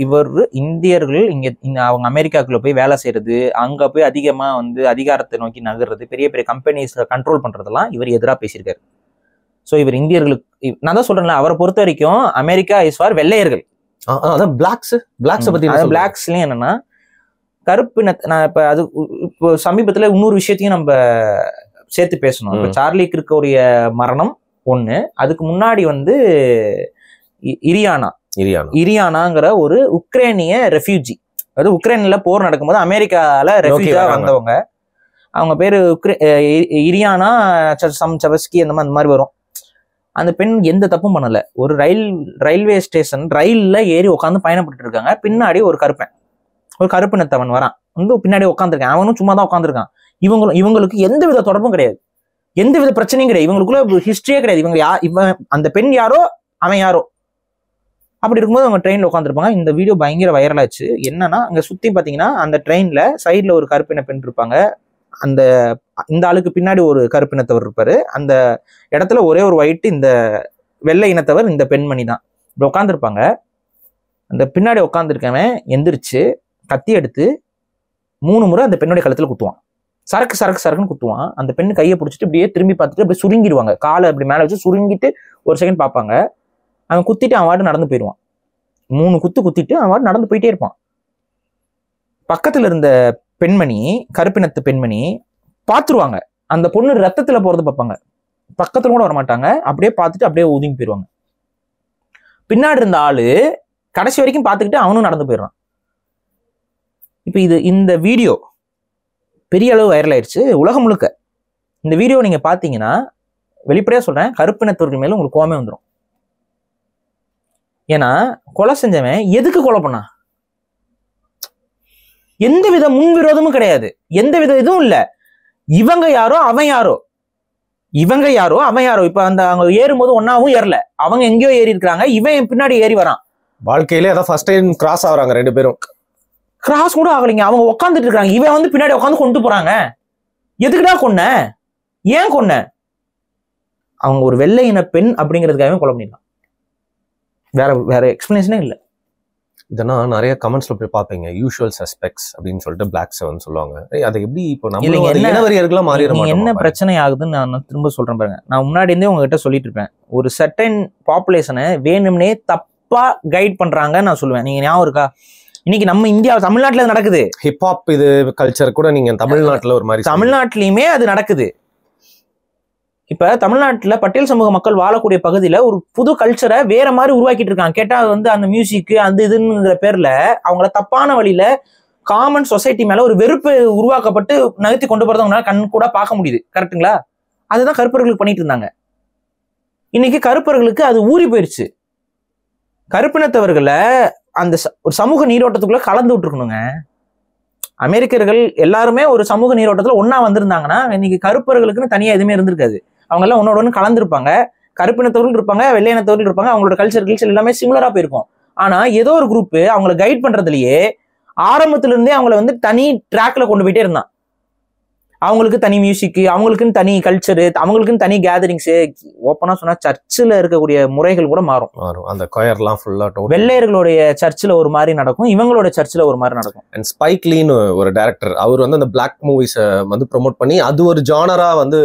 இவர் இந்தியர்கள் இங்க அவங்க அமெரிக்காக்குள்ள போய் வேலை செய்யறது, அங்க போய் அதிகமா வந்து அதிகாரத்தை நோக்கி நகர்றது, பெரிய பெரிய கம்பெனிஸ் கண்ட்ரோல் பண்றதெல்லாம் இவர் எதிராக பேசியிருக்காரு. ஸோ இவர் இந்தியர்களுக்கு, நான் தான் சொல்றேன்ல, அவரை பொறுத்த வரைக்கும் அமெரிக்கா இஸ் ஃபார் வெள்ளையர்கள். அதான் பிளாக்ஸ் பத்தி. பிளாக்ஸ்லயும் என்னன்னா கருப்பினத்தை, நான் இப்ப அது இப்போ சமீபத்துல இன்னொரு விஷயத்தையும் நம்ம சேர்த்து பேசணும். இப்ப சார்லி கிர்க்குடைய மரணம் ஒண்ணு, அதுக்கு முன்னாடி வந்து இரியானாங்கிற ஒரு உக்ரைனிய ரெஃப்யூஜி, அதாவது உக்ரைன்ல போர் நடக்கும்போது அமெரிக்கால ரெஃப்யூஜா வந்தவங்க, அவங்க பேரு இரியானா சவஸ்கி அந்த மாதிரி வரும். அந்த பெண் எந்த தப்பும் பண்ணல. ஒரு ரயில்வே ஸ்டேஷன் ரயில்ல ஏறி உட்காந்து பயணப்பட்டு இருக்காங்க. பின்னாடி ஒரு கருப்பினத்தவன் வரான், வந்து பின்னாடி உட்காந்துருக்கான். அவனும் சும்மா தான் உட்காந்துருக்கான். இவங்களுக்கு எந்த வித தொடர்பும் கிடையாது, எந்த வித பிரச்சனையும் கிடையாது, இவங்களுக்குள்ள ஹிஸ்டரியே கிடையாது. இவன் அந்த பெண் யாரோ அவன் யாரோ. அப்படி இருக்கும்போது அவங்க ட்ரெயின்ல உட்காந்துருப்பாங்க. இந்த வீடியோ பயங்கர வைரலாச்சு. என்னன்னா அங்க சுத்தி பாத்தீங்கன்னா அந்த ட்ரெயின்ல சைட்ல ஒரு கருப்பின பெண் இருப்பாங்க, இந்த ஆளுக்கு பின்னாடி ஒரு கருப்பினத்தவர் இருப்பாரு. அந்த இடத்துல ஒரே ஒரு ஒயிட், இந்த வெள்ளை இனத்தவர் இந்த பெண்மணி தான் இப்படி உட்காந்துருப்பாங்க. அந்த பின்னாடி உட்காந்துருக்கவன் எந்திரிச்சு கத்தி எடுத்து 3 முறை அந்த பெண்ணுடைய கழுத்துல குத்துவான். சரக்குன்னு குத்துவான். அந்த பெண்ணு கையை பிடிச்சிட்டு இப்படியே திரும்பி பார்த்துட்டு அப்படியே சுருங்கிடுவாங்க. காலை அப்படி மேலே வச்சு சுருங்கிட்டு ஒரு செகண்ட் பார்ப்பாங்க. அவன் குத்திட்டு அவன் வாட்டு நடந்து போயிடுவான். 3 குத்திட்டு அவன் வாட்டு நடந்து போயிட்டே இருப்பான். பக்கத்துல இருந்த பெண்மணி, கருப்பினத்து பெண்மணி பார்த்துருவாங்க. அந்த பொண்ணு ரத்தத்துல போறது பார்ப்பாங்க, பக்கத்துல கூட வரமாட்டாங்க. அப்படியே பார்த்துட்டு அப்படியே ஒதுங்கி போயிடுவாங்க. பின்னாடி இருந்த ஆளு கடைசி வரைக்கும் பார்த்துக்கிட்டு அவனும் நடந்து போயிடுறான். இப்ப இந்த வீடியோ பெரிய அளவு வைரல் ஆயிடுச்சு உலகம் முழுக்க. இந்த வீடியோ நீங்க பாத்தீங்கன்னா, வெளிப்படையா சொல்றேன், கருப்பினத்தவர்கள் மேல உங்களுக்கு கோவமே வந்துடும். ஏன்னா கொலை செஞ்சவன் எதுக்கு கொலை பண்ணா? எந்த வித முன்விரோதமும் கிடையாது, எந்த வித இதுவும் இல்ல. இவங்க யாரோ அவன் யாரோ. இப்ப அவங்க ஏறும்போது ஒன்னாவும் ஏறல, அவங்க எங்கேயோ ஏறி இருக்கிறாங்க, இவன் பின்னாடி ஏறி வரான். வாழ்க்கையிலே அதான் ஃபர்ஸ்ட் டைம் கிராஸ் ஆகுறாங்க. 2 பேரும் கிராஸ் கூட ஆகலைங்க, அவங்க உட்காந்துட்டு இருக்காங்க. இவன் வந்து பின்னாடி உட்காந்து கொண்டு போறாங்க. எதுக்குடா கொன்ன? ஏன் கொன்ன? அவங்க ஒரு வெள்ளை இன பெண் அப்படிங்கிறதுக்காகவே கொலை பண்ணிடலாம். வேற எக்ஸ்பிளனேஷனே இல்லை. இதெல்லாம் நிறைய கமெண்ட்ஸ்ல போய் பார்ப்பீங்க, யூஷுவல் சஸ்பெக்ட்ஸ் அப்படின்னு சொல்லிட்டு பிளாக் செவன் சொல்லுவாங்க. அதை எப்படி இப்போ நம்ம என்ன பிரச்சனை ஆகுதுன்னு நான் திரும்ப சொல்றேன் பாருங்க. நான் முன்னாடி இருந்தே உங்ககிட்ட சொல்லிட்டு இருப்பேன், ஒரு சர்டன் பாப்புலேஷனை வேணும்னே தப்பா கைட் பண்றாங்க நான் சொல்லுவேன். நீங்க ஞாபகம் இருக்கா? இன்னைக்கு நம்ம இந்தியா, தமிழ்நாட்டுல நடக்குது. ஹிப்ஹாப் இது கல்ச்சர் கூட நீங்க தமிழ்நாட்டுல ஒரு மாதிரி, தமிழ்நாட்டிலயுமே அது நடக்குது. இப்ப தமிழ்நாட்டுல பட்டியல் சமூக மக்கள் வாழக்கூடிய பகுதியில ஒரு புது கல்ச்சரை வேற மாதிரி உருவாக்கிட்டு இருக்காங்க. கேட்டா அது வந்து அந்த மியூசிக் அந்த இதுங்கிற பேர்ல அவங்கள தப்பான வழியில காமன் சொசைட்டி மேல ஒரு வெறுப்பு உருவாக்கப்பட்டு நகர்த்தி கொண்டு போறத அவங்களால கண் கூட பார்க்க முடியுது. கரெக்டுங்களா? அதுதான் கருப்பர்களுக்கு பண்ணிட்டு இருந்தாங்க. இன்னைக்கு கருப்பர்களுக்கு அது ஊறி போயிருச்சு. கருப்பினத்தவர்களை அந்த ஒரு சமூக நீரோட்டத்துக்குள்ள கலந்து விட்டுருக்கணுங்க. அமெரிக்கர்கள் எல்லாருமே ஒரு சமூக நீரோட்டத்துல ஒன்னா வந்திருந்தாங்கன்னா இன்னைக்கு கருப்பர்களுக்குன்னு தனியா எதுவுமே இருந்திருக்காது. அவங்க எல்லாம் ஒன்னோட ஒன்று கலந்துருப்பாங்க. கருப்பினத்தவர்கள் இருப்பாங்க, வெள்ளையினத்தவர்கள் இருப்பாங்க, அவங்களோட கல்ச்சர் எல்லாமே சிமிலரா போயிருக்கும். ஆனா ஏதோ ஒரு குரூப் அவங்களை கைட் பண்றதுலயே ஆரம்பத்துல இருந்தே அவங்கள வந்து தனி ட்ராக்ல கொண்டு போயிட்டே இருந்தான். அவங்களுக்கு தனி மியூசிக், அவங்களுக்குன்னு தனி கல்ச்சரு, அவங்களுக்குன்னு தனி கேதரிங்ஸ். ஓப்பனா சொன்னா சர்ச்சில் இருக்கக்கூடிய முறைகள் கூட மாறும். அந்த கொயர்லாம் ஃபுல்லா வெள்ளையர்களுடைய சர்ச்சில் ஒரு மாதிரி நடக்கும், இவங்களோட சர்ச்சில் ஒரு மாதிரி நடக்கும். அண்ட் ஸ்பைக் லீன்னு ஒரு டைரக்டர், அவர் வந்து அந்த பிளாக் மூவிஸ வந்து ப்ரொமோட் பண்ணி அது ஒரு ஜானரா வந்து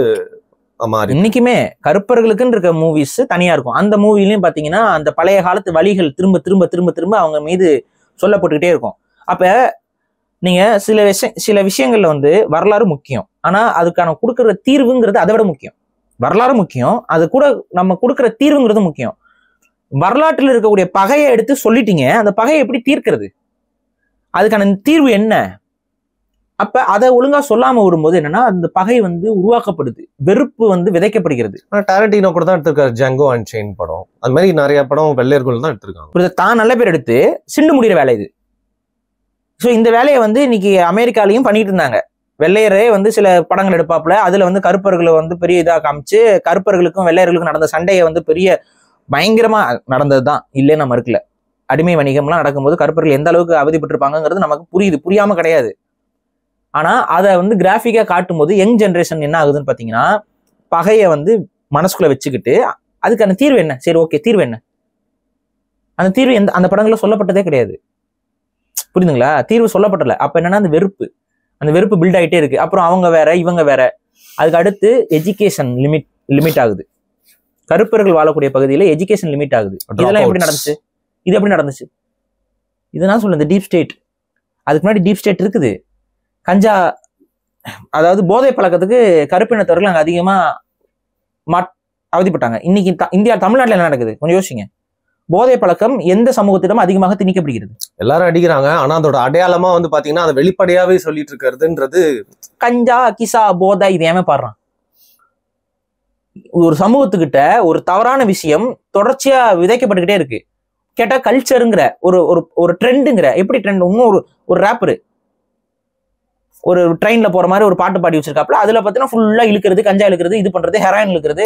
மாறி இன்னைக்குமே கருப்பர்களுக்குன்னு இருக்க மூவிஸ் தனியா இருக்கும். அந்த மூவிலையும் பாத்தீங்கன்னா அந்த பழைய காலத்து வழிகள் திரும்ப திரும்ப திரும்ப திரும்ப அவங்க மீது சொல்லப்பட்டுக்கிட்டே இருக்கும். அப்ப நீங்க சில விஷயங்கள்ல வந்து வரலாறு முக்கியம், ஆனா அதுக்கான கொடுக்குற தீர்வுங்கிறது அதை விட முக்கியம். வரலாறு முக்கியம், அது கூட நம்ம கொடுக்குற தீர்வுங்கிறது முக்கியம். வரலாற்றில் இருக்கக்கூடிய பகையை எடுத்து சொல்லிட்டீங்க, அந்த பகையை எப்படி தீர்க்கிறது, அதுக்கான தீர்வு என்ன? அப்ப அதை ஒழுங்கா சொல்லாம வரும்போது என்னன்னா அந்த பகை வந்து உருவாக்கப்படுது, வெறுப்பு வந்து விதைக்கப்படுகிறது. டாரண்டினோ கூட தான் எடுத்திருக்காரு ஜங்கோ அன்செயின் படம், அது மாதிரி நிறைய படம் வெள்ளையர்கள் தான் எடுத்திருக்காங்க. தான் நல்ல பேர் எடுத்து சிண்டு முடிகிற வேலை இது. ஸோ இந்த வேலையை வந்து இன்னைக்கு அமெரிக்காலையும் பண்ணிட்டு இருந்தாங்க. வெள்ளையரே வந்து சில படங்கள் எடுப்பாப்புல, அதுல வந்து கருப்பர்களை வந்து பெரிய இதாக காமிச்சு கருப்பர்களுக்கும் வெள்ளையர்களுக்கும் நடந்த சண்டையை வந்து பெரிய பயங்கரமா நடந்தது தான், இல்லைன்னு நம்ம இருக்கல. அடிமை வணிகம்லாம் நடக்கும்போது கருப்பர்கள் எந்த அளவுக்கு அவதிப்பட்டிருப்பாங்கிறது நமக்கு புரியுது, புரியாம கிடையாது. ஆனா அதை வந்து கிராஃபிக்கா காட்டும் போது யங் ஜென்ரேஷன் என்ன ஆகுதுன்னு பாத்தீங்கன்னா பகையை வந்து மனசுக்குள்ள வச்சுக்கிட்டு அதுக்கான தீர்வு என்ன, சரி ஓகே தீர்வு என்ன, அந்த தீர்வு அந்த படங்கள்ல சொல்லப்பட்டதே கிடையாது. புரியுதுங்களா? தீர்வு சொல்லப்படல. அப்ப என்னன்னா அந்த வெறுப்பு பில்ட் ஆகிட்டே இருக்கு. அப்புறம் அவங்க வேற இவங்க வேற. அதுக்கு அடுத்து எஜுகேஷன் லிமிட் ஆகுது. கருப்பர்கள் வாழக்கூடிய பகுதியில எஜுகேஷன் லிமிட் ஆகுது. இதெல்லாம் எப்படி நடந்துச்சு? இது எப்படி நடந்துச்சு? இதுதான் சொல்ல இந்த டீப் ஸ்டேட். அதுக்கு முன்னாடி டீப் ஸ்டேட் இருக்குது. கஞ்சா, அதாவது போதை பழக்கத்துக்கு கருப்பினத்தவர்கள் அங்க அதிகமா அவதிப்பட்டாங்க. இன்னைக்கு இந்தியா தமிழ்நாட்டில் என்ன நடக்குது கொஞ்சம் யோசிங்க. போதை பழக்கம் எந்த சமூகத்திடம் அதிகமாக திணிக்கப்படுகிறது? எல்லாரும் அடிக்கிறாங்க, ஆனா அதோட அடையாளமா வந்து பாத்தீங்கன்னா அதை வெளிப்படையாவே சொல்லிட்டு இருக்கிறதுன்றது கஞ்சா கிசா போதை. இது ஏமே பாடுறான். ஒரு சமூகத்துக்கிட்ட ஒரு தவறான விஷயம் தொடர்ச்சியா விதைக்கப்பட்டுக்கிட்டே இருக்கு. கேட்டா கல்ச்சருங்கிற ஒரு ட்ரெண்டுங்கிற, எப்படி ட்ரெண்ட்? இன்னும் ஒரு ரேப்பரு ஒரு ட்ரெயின்ல போற மாதிரி ஒரு பாட்டு பாடி வச்சிருக்காப்புல, அதுல பாத்தீங்கன்னா ஃபுல்லா இழுக்கிறது, கஞ்சா இழுக்கிறது, இது பண்றது, ஹெராயின் இழுக்கிறது.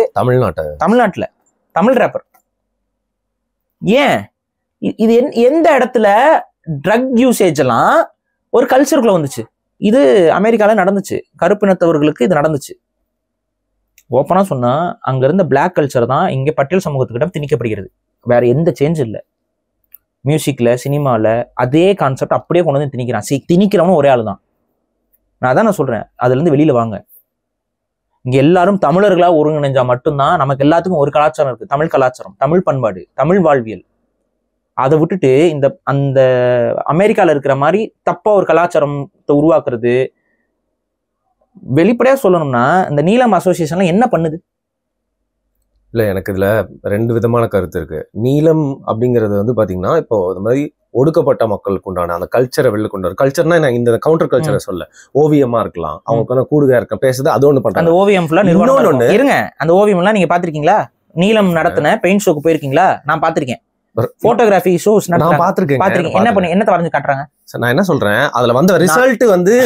தமிழ்நாட்டுல தமிழ் ரேப்பர். ஏன் இது எந்த இடத்துல ட்ரக் யூசேஜ் எல்லாம் ஒரு கல்ச்சருக்குள்ள வந்துச்சு? இது அமெரிக்கால நடந்துச்சு. கருப்பினத்தவர்களுக்கு இது நடந்துச்சு. ஓப்பனா சொன்னா அங்க இருந்த பிளாக் கல்ச்சர் தான் இங்க பட்டியல் சமூகத்துக்கிட்ட திணிக்கப்படுகிறது. வேற எந்த சேஞ்ச் இல்லை. மியூசிக்ல, சினிமால அதே கான்செப்ட் அப்படியே கொண்டு வந்து திணிக்கிறான். திணிக்கிறவனும் ஒரே ஆளு தான். நான் சொல்றேன், அதுல இருந்து வெளியில வாங்க. இங்க எல்லாரும் தமிழர்களா ஒருங்கிணைஞ்சா மட்டும்தான் நமக்கு எல்லாத்துக்கும் ஒரு கலாச்சாரம் இருக்கு. தமிழ் கலாச்சாரம், தமிழ் பண்பாடு, தமிழ் வாழ்வியல். அதை விட்டுட்டு அந்த அமெரிக்கால இருக்கிற மாதிரி தப்பா ஒரு கலாச்சாரத்தை உருவாக்குறது. வெளிப்படையா சொல்லணும்னா இந்த நீலம் அசோசியேஷன்ல என்ன பண்ணுது? இல்ல, எனக்கு இதுல ரெண்டு விதமான கருத்து இருக்கு. நீலம் அப்படிங்கிறது வந்து பாத்தீங்கன்னா இப்போ இந்த மாதிரி ஒடுக்கப்பட்ட மக்களுக்கு உண்டான அந்த கல்ச்சரை வெளில கொண்டு வரும். கல்ச்சர்னா நான் இந்த கவுண்டர் கல்ச்சரை சொல்ல, ஓவியமா இருக்கலாம், அவங்களுக்கு கூடுதா இருக்க பேசுறது, அது ஒண்ணு பண்றாங்க. அந்த ஓவியம் ஃபுல்லா இருங்க. அந்த ஓவியம் எல்லாம் நீங்க பாத்திருக்கீங்களா? நீலம் நடத்தின பெயிண்ட் ஷோக்கு போயிருக்கீங்களா? நான் பாத்திருக்கேன். போட்டோகிராஃபி ஷோஸ் நான் பாத்திருக்கேன். என்னத்தை வரைஞ்சு காட்டுறாங்க? நான் என்ன சொல்றேன், அதுல வந்த ரிசல்ட் வந்து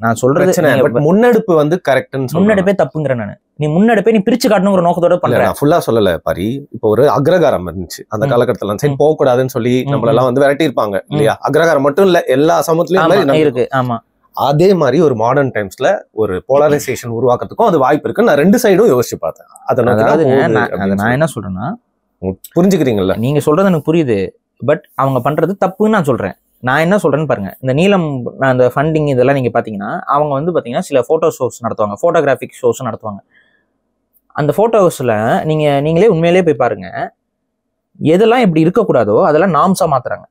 நான் சொல்றது முன்னெடுப்பு வந்து கரெக்ட்னு முன்னெடுப்பே தப்புங்கிற. நான் நீ முன்னெடுப்பே நீ பிரிச்சு காட்டணுங்கிற நோக்கத்தோட பண்றேன். நான் ஃபுல்லா சொல்லல பாரி. இப்போ ஒரு அக்ரகாரம் இருந்துச்சு அந்த காலகட்டத்துல, சரி போக கூடாதுன்னு சொல்லி நம்மள எல்லாம் வந்து விரட்டி இருப்பாங்க இல்லையா? அக்ரகாரம் மட்டும் இல்ல, எல்லா சமூகத்திலயும் இருக்கு. ஆமா, அதே மாதிரி ஒரு மாடர்ன் டைம்ஸ்ல ஒரு போலரைசேஷன் உருவாக்குறதுக்கும் அது வாய்ப்பு இருக்கு. நான் ரெண்டு சைடும் யோசிச்சு பார்த்தேன். அதாவது நான் என்ன சொல்றேன்னா, புரிஞ்சுக்கிறீங்கல்ல? நீங்க சொல்றது எனக்கு புரியுது. பட் அவங்க பண்றது தப்புன்னு நான் சொல்றேன். நான் என்ன சொல்றேன்னு பாருங்க. இந்த நீலம் அந்த ஃபண்டிங் இதெல்லாம் நீங்க பாத்தீங்கன்னா அவங்க வந்து பாத்தீங்கன்னா சில போட்டோ ஷோஸ் நடத்துவாங்க, போட்டோகிராஃபிக் ஷோஸ் நடத்துவாங்க. அந்த போட்டோஸ்ல நீங்களே உண்மையிலேயே போய் பாருங்க, எதெல்லாம் இப்படி இருக்கக்கூடாதோ அதெல்லாம் நாம்ஸா மாத்துறாங்க.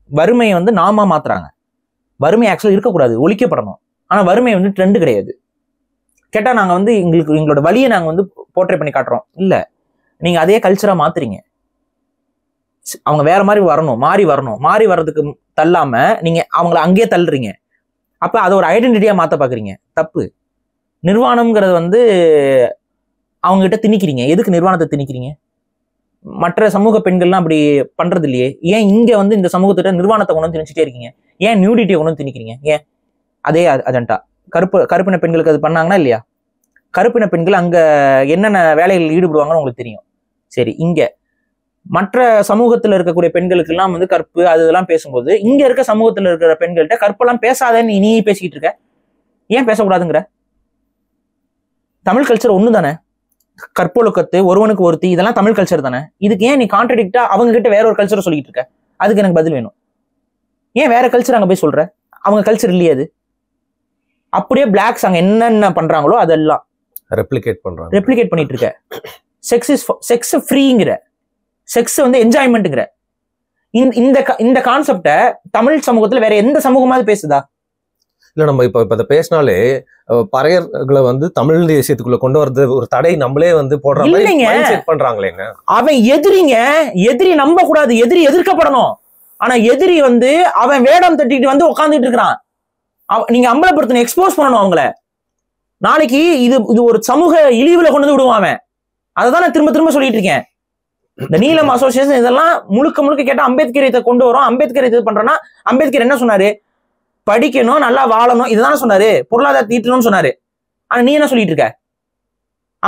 வறுமையை வந்து நாமா மாத்துறாங்க. வறுமை ஆக்சுவலா இருக்கக்கூடாது, ஒழிக்கப்படணும். ஆனா வறுமை வந்து ட்ரெண்ட் கிடையாது. கேட்டா நாங்க வந்து எங்களோட வழியை நாங்க வந்து போர்ட்ரே பண்ணி காட்டுறோம். இல்ல, நீங்க அதே கல்ச்சரா மாத்துறீங்க. அவங்க வேற மாதிரி வரணும், மாறி வர்றதுக்கு தள்ளாம நீங்க அவங்கள அங்கேயே தள்ளுறீங்க. அப்ப அதை ஒரு ஐடென்டிட்டியா மாத்த பாக்குறீங்க. தப்பு. நிர்வாணம்ங்கிறது வந்து அவங்க கிட்ட திணிக்கிறீங்க. எதுக்கு நிர்வாணத்தை திணிக்கிறீங்க? மற்ற சமூக பெண்கள்லாம் அப்படி பண்றது இல்லையே. ஏன் இங்க வந்து இந்த சமூகத்திட்ட நிர்வாணத்தை கொண்டு வந்து திணிச்சுட்டே இருக்கீங்க? ஏன் நியூடிட்டியை கொண்டு வந்து திணிக்கிறீங்க? ஏன் அதே அஜெண்டா கருப்பின பெண்களுக்கு அது பண்ணாங்கன்னா இல்லையா? கருப்பின பெண்கள் அங்க என்னென்ன வேலைகளில் ஈடுபடுவாங்கன்னு உங்களுக்கு தெரியும். சரி, இங்க மற்ற சமூகத்துல இருக்கக்கூடிய பெண்களுக்கு எல்லாம் வந்து கற்பு அதெல்லாம் பேசும்போது இங்க இருக்க சமூகத்துல இருக்கிற பெண்கள்கிட்ட கற்பெல்லாம் பேசாதன்னு நீ பேசிக்கிட்டு இருக்க. ஏன் பேசக்கூடாதுங்கிற? தமிழ் கல்ச்சர் ஒண்ணு தானே. கற்பொழுக்கத்து, ஒருவனுக்கு ஒருத்தி, இதெல்லாம் தமிழ் கல்ச்சர் தானே. இதுக்கு ஏன் நீ கான்ட்ரடிக்டா அவங்க கிட்ட வேற ஒரு கல்ச்சரை சொல்லிட்டு இருக்க? அதுக்கு எனக்கு பதில் வேணும். ஏன் வேற கல்ச்சர் அங்க போய் சொல்ற? அவங்க கல்ச்சர் இல்லையே அது. அப்படியே பிளாக்ஸ் அங்க என்னென்ன பண்றாங்களோ அதெல்லாம் ரெப்ளிகேட் பண்ணிட்டு இருக்க. செக்ஸ் ஃப்ரீங்கிற, செக்ஸ் வந்து என்ஜாய்மெண்ட்ங்கிற இந்த கான்செப்டை தமிழ் சமூகத்துல வேற எந்த சமூகமாவது பேசுதா? இல்ல, நம்ம இப்ப இதை பேசினாலே பறையர்களை வந்து தமிழ் தேசியத்துக்குள்ள கொண்டு வரது ஒரு தடை நம்மளே வந்து போடுற மாதிரி பண்றாங்களேங்க. அவன் எதிரி நம்ப கூடாது, எதிரி எதிர்க்கப்படணும். ஆனா எதிரி வந்து அவன் வேடம் தட்டிட்டு வந்து உட்காந்துட்டு இருக்கிறான். நீங்க அம்பலப்படுத்தணும், எக்ஸ்போஸ் பண்ணணும் அவங்கள. நாளைக்கு இது ஒரு சமூக இழிவுல கொண்டு வந்து விடுவான் அவன். அதைதான் நான் திரும்ப சொல்லிட்டு இருக்கேன். இந்த நீலம் அசோசியேஷன் இதெல்லாம் முழுக்க கேட்டா அம்பேத்கரை கொண்டு வரும். அம்பேத்கர் இது பண்றேன்னா அம்பேத்கர் என்ன சொன்னாரு? படிக்கணும், நல்லா வாழணும், இதுதானே சொன்னாரு. பொருளாதாரத்தை ஈட்டணும்னு சொன்னாரு. ஆனா நீ என்ன சொல்லிட்டு இருக்க?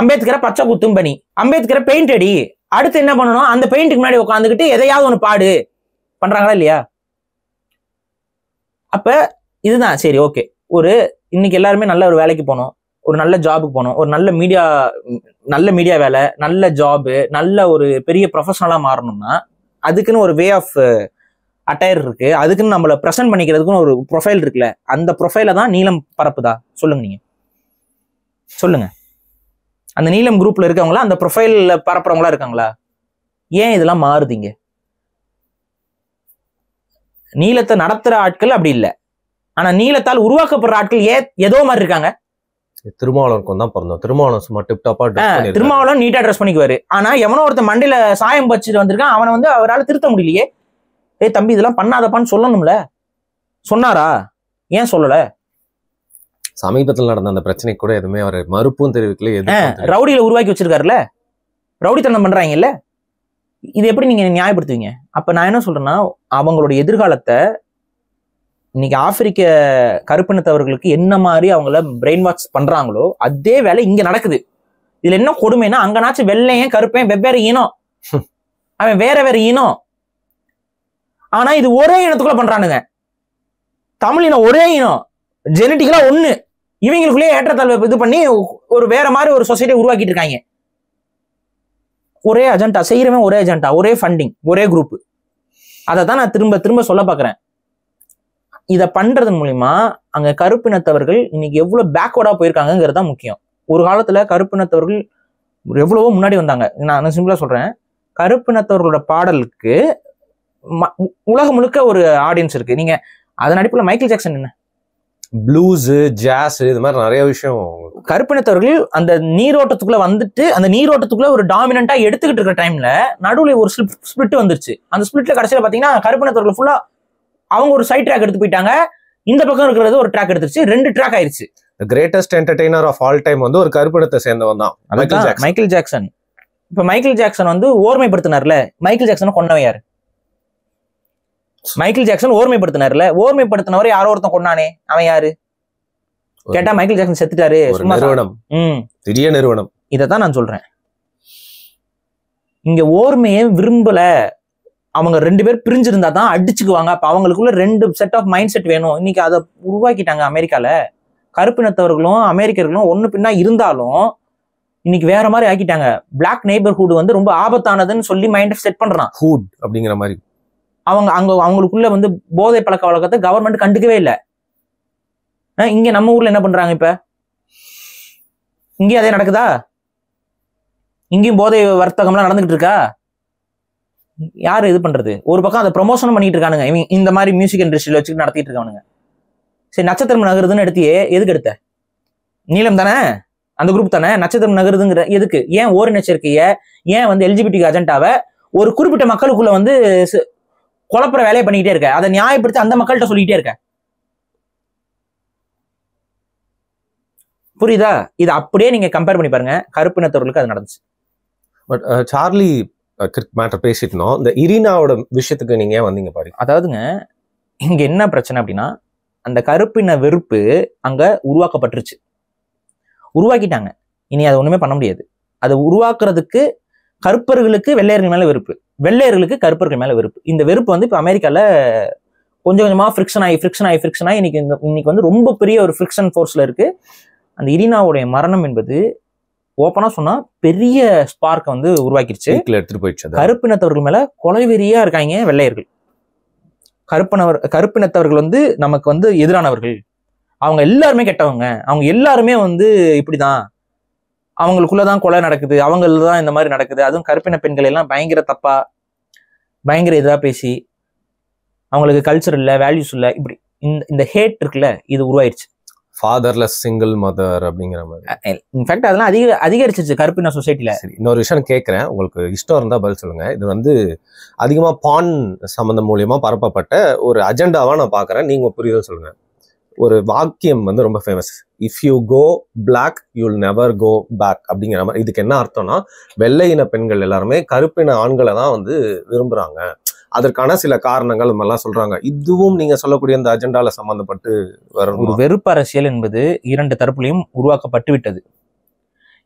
அம்பேத்கரை பச்சை குத்தும் பணி, அம்பேத்கரை பெயிண்ட் அடி, அடுத்து என்ன பண்ணணும்? அந்த பெயிண்ட்டுக்கு முன்னாடி உட்காந்துக்கிட்டு எதையாவது ஒண்ணு பாடு பண்றாங்களா இல்லையா? அப்ப இதுதான் சரி, ஓகே. இன்னைக்கு எல்லாருமே நல்ல ஒரு வேலைக்கு போகணும், ஒரு நல்ல ஜாபுக்கு போகணும், ஒரு நல்ல மீடியா வேலை, நல்ல ஜாபு, நல்ல ஒரு பெரிய ப்ரொஃபஷனலா மாறணும்னா அதுக்குன்னு ஒரு வே ஆஃப் அட்டையர் இருக்கு. அதுக்குன்னு நம்மளை ப்ரெசென்ட் பண்ணிக்கிறதுக்குன்னு ஒரு ப்ரொஃபைல் இருக்குல்ல. அந்த ப்ரொஃபைல தான் நீலம் பரப்புதா? சொல்லுங்க, நீங்க சொல்லுங்க. அந்த நீலம் குரூப்ல இருக்கவங்களா, அந்த ப்ரொஃபைல்ல பரப்புறவங்களா இருக்காங்களா? ஏன் இதெல்லாம் மாறுதீங்க? நீலத்தை நடத்துற ஆட்கள் அப்படி இல்லை. ஆனா நீலத்தால் உருவாக்கப்படுற ஆட்கள் ஏதோ மாதிரி இருக்காங்க. திருமாவளவனுக்கும் தான் பிறந்தோம். திருமாவளவன் சும்மா டிப்டாப்பா திருமாவளவன் நீட்டா ட்ரெஸ் பண்ணிக்குவாரு. ஆனா எவனோ ஒருத்த மண்டையில சாயம் வச்சுட்டு வந்திருக்கான். அவனை வந்து அவரால் திருத்த முடியலையே. தம்பி இதெல்லாம் பண்ணாதப்பான்னு சொல்லணும்ல. சொன்னாரா? ஏன் சொல்லல? சமீபத்தில் நடந்த அந்த பிரச்சனை கூட எதுவுமே அவர் மறுப்பும் தெரிவிக்கல. ரவுடியில உருவாக்கி வச்சிருக்காருல்ல, ரவுடித்தனம் பண்றாங்கல்ல. இது எப்படி நீங்க நியாயப்படுத்துவீங்க? அப்ப நான் என்ன சொல்றேன்னா, அவங்களுடைய எதிர்காலத்தை இன்னைக்கு ஆப்பிரிக்க கருப்பினத்தவர்களுக்கு என்ன மாதிரி அவங்கள பிரெயின் வாஷ் பண்றாங்களோ அதே வேலை இங்க நடக்குது. இதுல என்ன கொடுமைன்னா, அங்கனாச்சும் வெள்ளையன் கருப்பேன் வெவ்வேறு இனம், அவன் வேற இனம். ஆனா இது ஒரே இனத்துக்குள்ள பண்றானுங்க. தமிழ் இனம் ஒரே இனம், ஜெனட்டிக்கலா ஒண்ணு. இவங்களுக்குள்ளேயே ஏற்றத்தாழ்வு இது பண்ணி ஒரு வேற மாதிரி ஒரு சொசைட்டியை உருவாக்கிட்டு இருக்காங்க. ஒரே அஜெண்டா செய்யறவன், ஒரே அஜெண்டா, ஒரே ஃபண்டிங், ஒரே குரூப். அதை தான் நான் திரும்ப சொல்ல பாக்குறேன். இதை பண்றதன் மூலியமா அங்க கருப்பினத்தவர்கள் இன்னைக்கு எவ்வளவு பேக்வர்டா போயிருக்காங்கிறது தான் முக்கியம். ஒரு காலத்துல கருப்பினத்தவர்கள் எவ்வளவோ முன்னாடி வந்தாங்க. நான் சிம்பிளா சொல்றேன், கருப்பினத்தவர்களோட பாடலுக்கு உலகம் முழுக்க ஒரு ஆடியன்ஸ் இருக்கு. நீங்க அதன் அடிப்படையில் மைக்கேல் ஜாக்சன் என்ன, ப்ளூஸ், ஜாஸ், இது மாதிரி நிறைய விஷயம் கருப்பினத்தவர்கள் அந்த நீரோட்டத்துக்குள்ள வந்துட்டு அந்த நீரோட்டத்துக்குள்ள ஒரு டாமினண்டா எடுத்துக்கிட்டு இருக்கிற டைம்ல நடுவில் ஒரு ஸ்பிளிட் வந்துருச்சு. அந்த ஸ்பிளிட்ல கடைசியில பாத்தீங்கன்னா கருப்பினத்தவர்கள் ஃபுல்லா அவங்க ஒரு சைட் ட்ராக் எடுத்து போயிட்டாங்க. இந்த பக்கம் இருக்கிறது ஒரு ட்ராக் எடுத்துருச்சு, 2 ட்ராக் ஆயிருச்சு. Greatest entertainer of all time வந்து ஒரு கருப்பினத்தை சேர்ந்தவன் தான் மைக்கேல் ஜாக்சன். இப்ப மைக்கேல் ஜாக்சன் வந்து ஓர்மைப்படுத்தினார்ல, மைக்கேல் ஜாக்சனை கொன்னவன் யாரு? மைக்கேல் ஜாக்சன் ஓர்மைப்படுத்தினார்ல, ஓர்மைப்படுத்தினவரை யாரோ ஒருத்தன் கொண்டானே, அவன் யாரு கேட்டா மைக்கேல் ஜாக்சன் செத்துட்டாரு. பெரிய நிறுவனம். இதைத்தான் நான் சொல்றேன். இங்க ஓர்மையை விரும்பல, அவங்க 2 பேர் பிரிஞ்சிருந்தா தான் அடிச்சுக்குவாங்க. அப்ப அவங்களுக்குள்ள 2 செட் ஆஃப் மைண்ட் செட் வேணும். இன்னைக்கு அதை உருவாக்கிட்டாங்க அமெரிக்கால. கருப்பினத்தவர்களும் அமெரிக்கர்களும் ஒண்ணு பின்னா இருந்தாலும் இன்னைக்கு வேற மாதிரி ஆக்கிட்டாங்க. பிளாக் நெய்பர்ஹுட் வந்து ரொம்ப ஆபத்தானதுன்னு சொல்லி மைண்ட் செட் பண்றான். ஹூட் அப்படிங்கிற மாதிரி அவங்களுக்குள்ள வந்து போதை பழக்க வழக்கத்தை கவர்மெண்ட் கண்டுக்கவே இல்லை. இங்க நம்ம ஊர்ல என்ன பண்றாங்க? இப்ப இங்கேயும் அதே நடக்குதா? இங்கேயும் போதை வர்த்தகம்லாம் நடந்துகிட்டு இருக்கா? யாரு இது பண்றது? ஒரு பக்கம் அதை ப்ரொமோஷன் பண்ணிட்டு இருக்கானுங்க. இவங்க இந்த மாதிரி மியூசிக் இண்டஸ்ட்ரியில வச்சுட்டு நடத்திட்டு இருக்கானுங்க. சரி, நட்சத்திரம் நகருதுன்னு எடுத்தியே, எதுக்கு எடுத்த? நீலம் தானே, அந்த குரூப் தானே நட்சத்திரம் நகருதுங்கிற எதுக்கு? ஏன் ஓரின சேர்க்கைய, ஏன் வந்து எல்ஜிபிடி அஜெண்டாவை ஒரு குறிப்பிட்ட மக்களுக்குள்ள வந்து குழப்பற வேலையை பண்ணிக்கிட்டே இருக்க? அதை நியாயப்படுத்தி அந்த மக்கள்கிட்ட சொல்லிக்கிட்டே இருக்க. புரியுதா? இது அப்படியே நீங்க கம்பேர் பண்ணி பாருங்க, கருப்பினத்தவர்களுக்கு அது நடந்துச்சு. பட் சார்லி கிர்க் மேட்டர் பேசிட்டோம். இந்த இரினாவோட விஷயத்துக்கு நீங்க ஏன் வந்தீங்க பாரு? அதாவதுங்க, இங்க என்ன பிரச்சனை அப்படின்னா, அந்த கருப்பின வெறுப்பு அங்க உருவாக்கப்பட்டுருச்சு, உருவாக்கிட்டாங்க. இனி அதை ஒண்ணுமே பண்ண முடியாது. அதை உருவாக்குறதுக்கு கருப்பர்களுக்கு வெள்ளையர்கள் மேல வெறுப்பு, வெள்ளையர்களுக்கு கருப்பர்கள் மேல வெறுப்பு. இந்த வெறுப்பு வந்து இப்ப அமெரிக்கால கொஞ்சம் கொஞ்சமா ஃப்ரிக்ஷன் ஆகி இன்னைக்கு வந்து ரொம்ப பெரிய ஒரு ஃப்ரிக்ஷன் ஃபோர்ஸ்ல இருக்கு. அந்த இரினாவுடைய மரணம் என்பது ஓப்பனா சொன்னா பெரிய ஸ்பார்க் வந்து உருவாக்கிருச்சு. எடுத்துட்டு போயிடுச்சு. கருப்பினத்தவர்கள் மேல கொலைவெறியா இருக்காங்க வெள்ளையர்கள். கருப்பினத்தவர்கள் வந்து நமக்கு வந்து எதிரானவர்கள், அவங்க எல்லாருமே கெட்டவங்க, அவங்க எல்லாருமே வந்து இப்படிதான், அவங்களுக்குள்ளதான் கொலை நடக்குது, அவங்களதான் இந்த மாதிரி நடக்குது. அதுவும் கருப்பின பெண்கள் எல்லாம் பயங்கர தப்பா, பயங்கர இதா பேசி, அவங்களுக்கு கல்ச்சர் இல்லை, வேல்யூஸ் இல்லை, இப்படி இந்த ஹேட் இருக்குல்ல, இது உருவாயிருச்சு. ஃபாதர்லெஸ் சிங்கிள் மதர் அப்படிங்கிற மாதிரி. இன்ஃபேக்ட் அதெல்லாம் அதிகரிச்சிருச்சு கருப்பின சொசைட்டில. இன்னொரு விஷயம் கேட்கிறேன், உங்களுக்கு இஷ்டம் இருந்தா பதில் சொல்லுங்க. இது வந்து அதிகமா பான் சம்பந்தம் மூலியமா பரப்பப்பட்ட ஒரு அஜெண்டாவா நான் பாக்குறேன், நீங்க புரியுதா சொல்லுங்க. ஒரு வாக்கியம் வந்து ரொம்ப famous, if you go black you'll never go back அப்படிங்கிற மாதிரி. இதுக்கு என்ன அர்த்தம்னா, வெள்ளையின பெண்கள் எல்லாருமே கருப்பின ஆண்களை தான் வந்து விரும்புறாங்க, அதற்கான சில காரணங்கள் மாதிரிலாம் சொல்றாங்க. இதுவும் நீங்க சொல்லக்கூடிய இந்த அஜெண்டால சம்பந்தப்பட்டு வரும். ஒரு வெறுப்பு அரசியல் என்பது இரண்டு தரப்புலையும் உருவாக்கப்பட்டு விட்டது.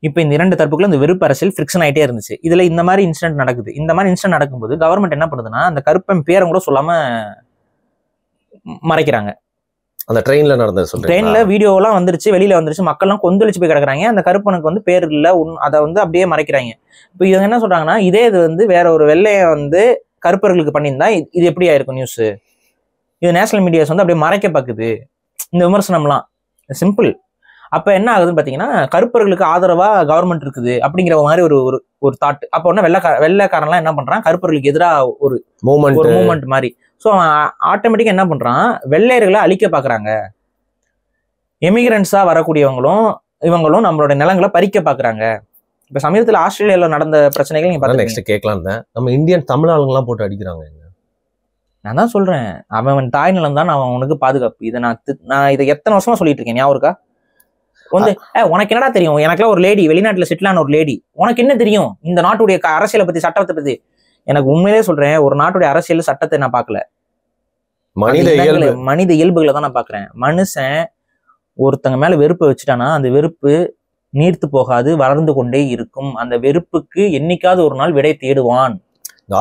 இப்ப இந்த இரண்டு தரப்புக்குள்ள இந்த வெறுப்பு அரசியல் ஃப்ரிக்ஷன் ஆயிட்டே இருந்துச்சு. இதுல இந்த மாதிரி இன்சிடென்ட் நடக்குது. இந்த மாதிரி இன்சிடென்ட் நடக்கும்போது கவர்மெண்ட் என்ன பண்ணுதுன்னா, அந்த கருப்பன் பேரை கூட சொல்லாம மறைக்கிறாங்க. அந்த ட்ரெயின்ல நடந்தது, ட்ரெயின்ல வீடியோ எல்லாம் வந்துருச்சு, வெளியில வந்துருச்சு, மக்கள் எல்லாம் கொந்தளிச்சு போய் கிடக்குறாங்க. அந்த கருப்பனுக்கு வந்து பேர் இல்ல, அதை வந்து அப்படியே மறைக்கிறாங்க. இப்ப இவங்க என்ன சொல்றாங்கன்னா, இதே இது வந்து வேற ஒரு வெள்ளைய வந்து கருப்பர்களுக்கு பண்ணியிருந்தா இது எப்படி ஆயிருக்கும் நியூஸ்? இது நேஷனல் மீடியாஸ் வந்து அப்படியே மறைக்க பாக்குது இந்த விமர்சனம்லாம். சிம்பிள். அப்ப என்ன ஆகுதுன்னு பாத்தீங்கன்னா, கருப்பர்களுக்கு ஆதரவா கவர்மெண்ட் இருக்குது அப்படிங்கிற மாதிரி ஒரு தாட். அப்ப ஒன்னு வெள்ளைக்காரன்லாம் என்ன பண்றான், கருப்பர்களுக்கு எதிராக ஒரு மூமெண்ட் மாதிரி. ஸோ அவன் ஆட்டோமேட்டிக்கா என்ன பண்றான், வெள்ளையர்களை அழிக்க பாக்குறாங்க. எமிகிரன்ஸா வரக்கூடியவங்களும் இவங்களும் நம்மளோட நிலங்களை பறிக்க பாக்குறாங்க. இப்ப சமீபத்தில் ஆஸ்திரேலியால நடந்த பிரச்சனைகள் நீங்க பாத்தீங்க. கேட்கலாம் தான், நம்ம இந்தியன் தமிழ் ஆளுங்கெல்லாம் போட்டு அடிக்கிறாங்க. நான் தான் சொல்றேன், அவன் தாய் நிலம் தான் அவனுக்கு பாதுகாப்பு. இதை நான் இதை எத்தனை வருஷமா சொல்லிட்டு இருக்கேன், ஞாபகம் இருக்கா? வந்து உனக்கு என்னடா தெரியும், எனக்குலாம் ஒரு லேடி வெளிநாட்டுல செட்டிலான ஒரு லேடி, உனக்கு என்ன தெரியும் இந்த நாட்டுடைய அரசியலை பத்தி, சட்டத்தை பத்தி? எனக்கு உண்மையிலே சொல்றேன், ஒரு நாட்டுடைய அரசியல் சட்டத்தை நான் பார்க்கல, மனித இயல்புகளை தான் நான் பாக்குறேன். மனுஷன் ஒருத்தங்க மேல வெறுப்பை வச்சுட்டானா அந்த வெறுப்பு நீர்த்து போகாது, வளர்ந்து கொண்டே இருக்கும். அந்த வெறுப்புக்கு என்னைக்காவது ஒரு நாள் விடை தேடுவான்.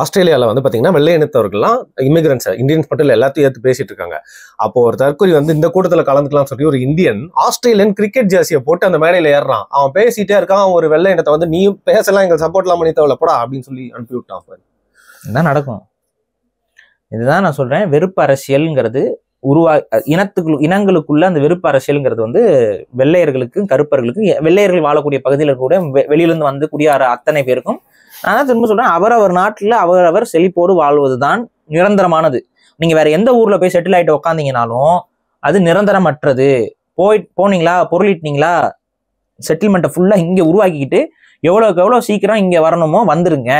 ஆஸ்திரேலியாவில் வந்து பார்த்தீங்கன்னா வெள்ளை இனத்தவர்கள்லாம் இமிகிரன்ஸ், இந்தியன்ஸ் மட்டும் எல்லாத்தையும் ஏற்று பேசிட்டு இருக்காங்க. அப்போ ஒரு தற்கொலை வந்து இந்த கூட்டத்தில் கலந்துக்கலாம் சொல்லி ஒரு இந்தியன் ஆஸ்திரேலியன் கிரிக்கெட் ஜெர்சியை போட்டு அந்த மேடையில் ஏறுறான். அவன் பேசிட்டே இருக்கான், ஒரு வெள்ளை இனத்தை வந்து நீயும் பேசலாம், எங்களுக்கு சப்போர்ட்லாம் பண்ணி தேவைப்படா அப்படின்னு சொல்லி அனுப்பி விட்டான். இதுதான் நடக்கும். இதுதான் நான் சொல்றேன், வெறுப்பு அரசியல்ங்கிறது இனங்களுக்குள்ள அந்த வெறுப்பு அரசியல்ங்கிறது வந்து வெள்ளையர்களுக்கும் கருப்பர்களுக்கும், வெள்ளையர்கள் வாழக்கூடிய பகுதியில் கூட வெளியிலிருந்து வந்து குடியார அத்தனை பேருக்கும் நான் தான் திரும்ப சொல்றேன், அவரவர் நாட்டுல அவரவர் செழிப்போடு வாழ்வதுதான் நிரந்தரமானது. நீங்க வேற எந்த ஊர்ல போய் செட்டில் ஆயிட்டு உக்காந்தீங்கனாலும் அது நிரந்தரமற்றது. போனீங்களா, பொருளீட்டினீங்களா, செட்டில்மெண்ட்டை ஃபுல்லா இங்க உருவாக்கிக்கிட்டு எவ்வளவுக்கு எவ்வளவு சீக்கிரம் இங்க வரணுமோ வந்துருங்க.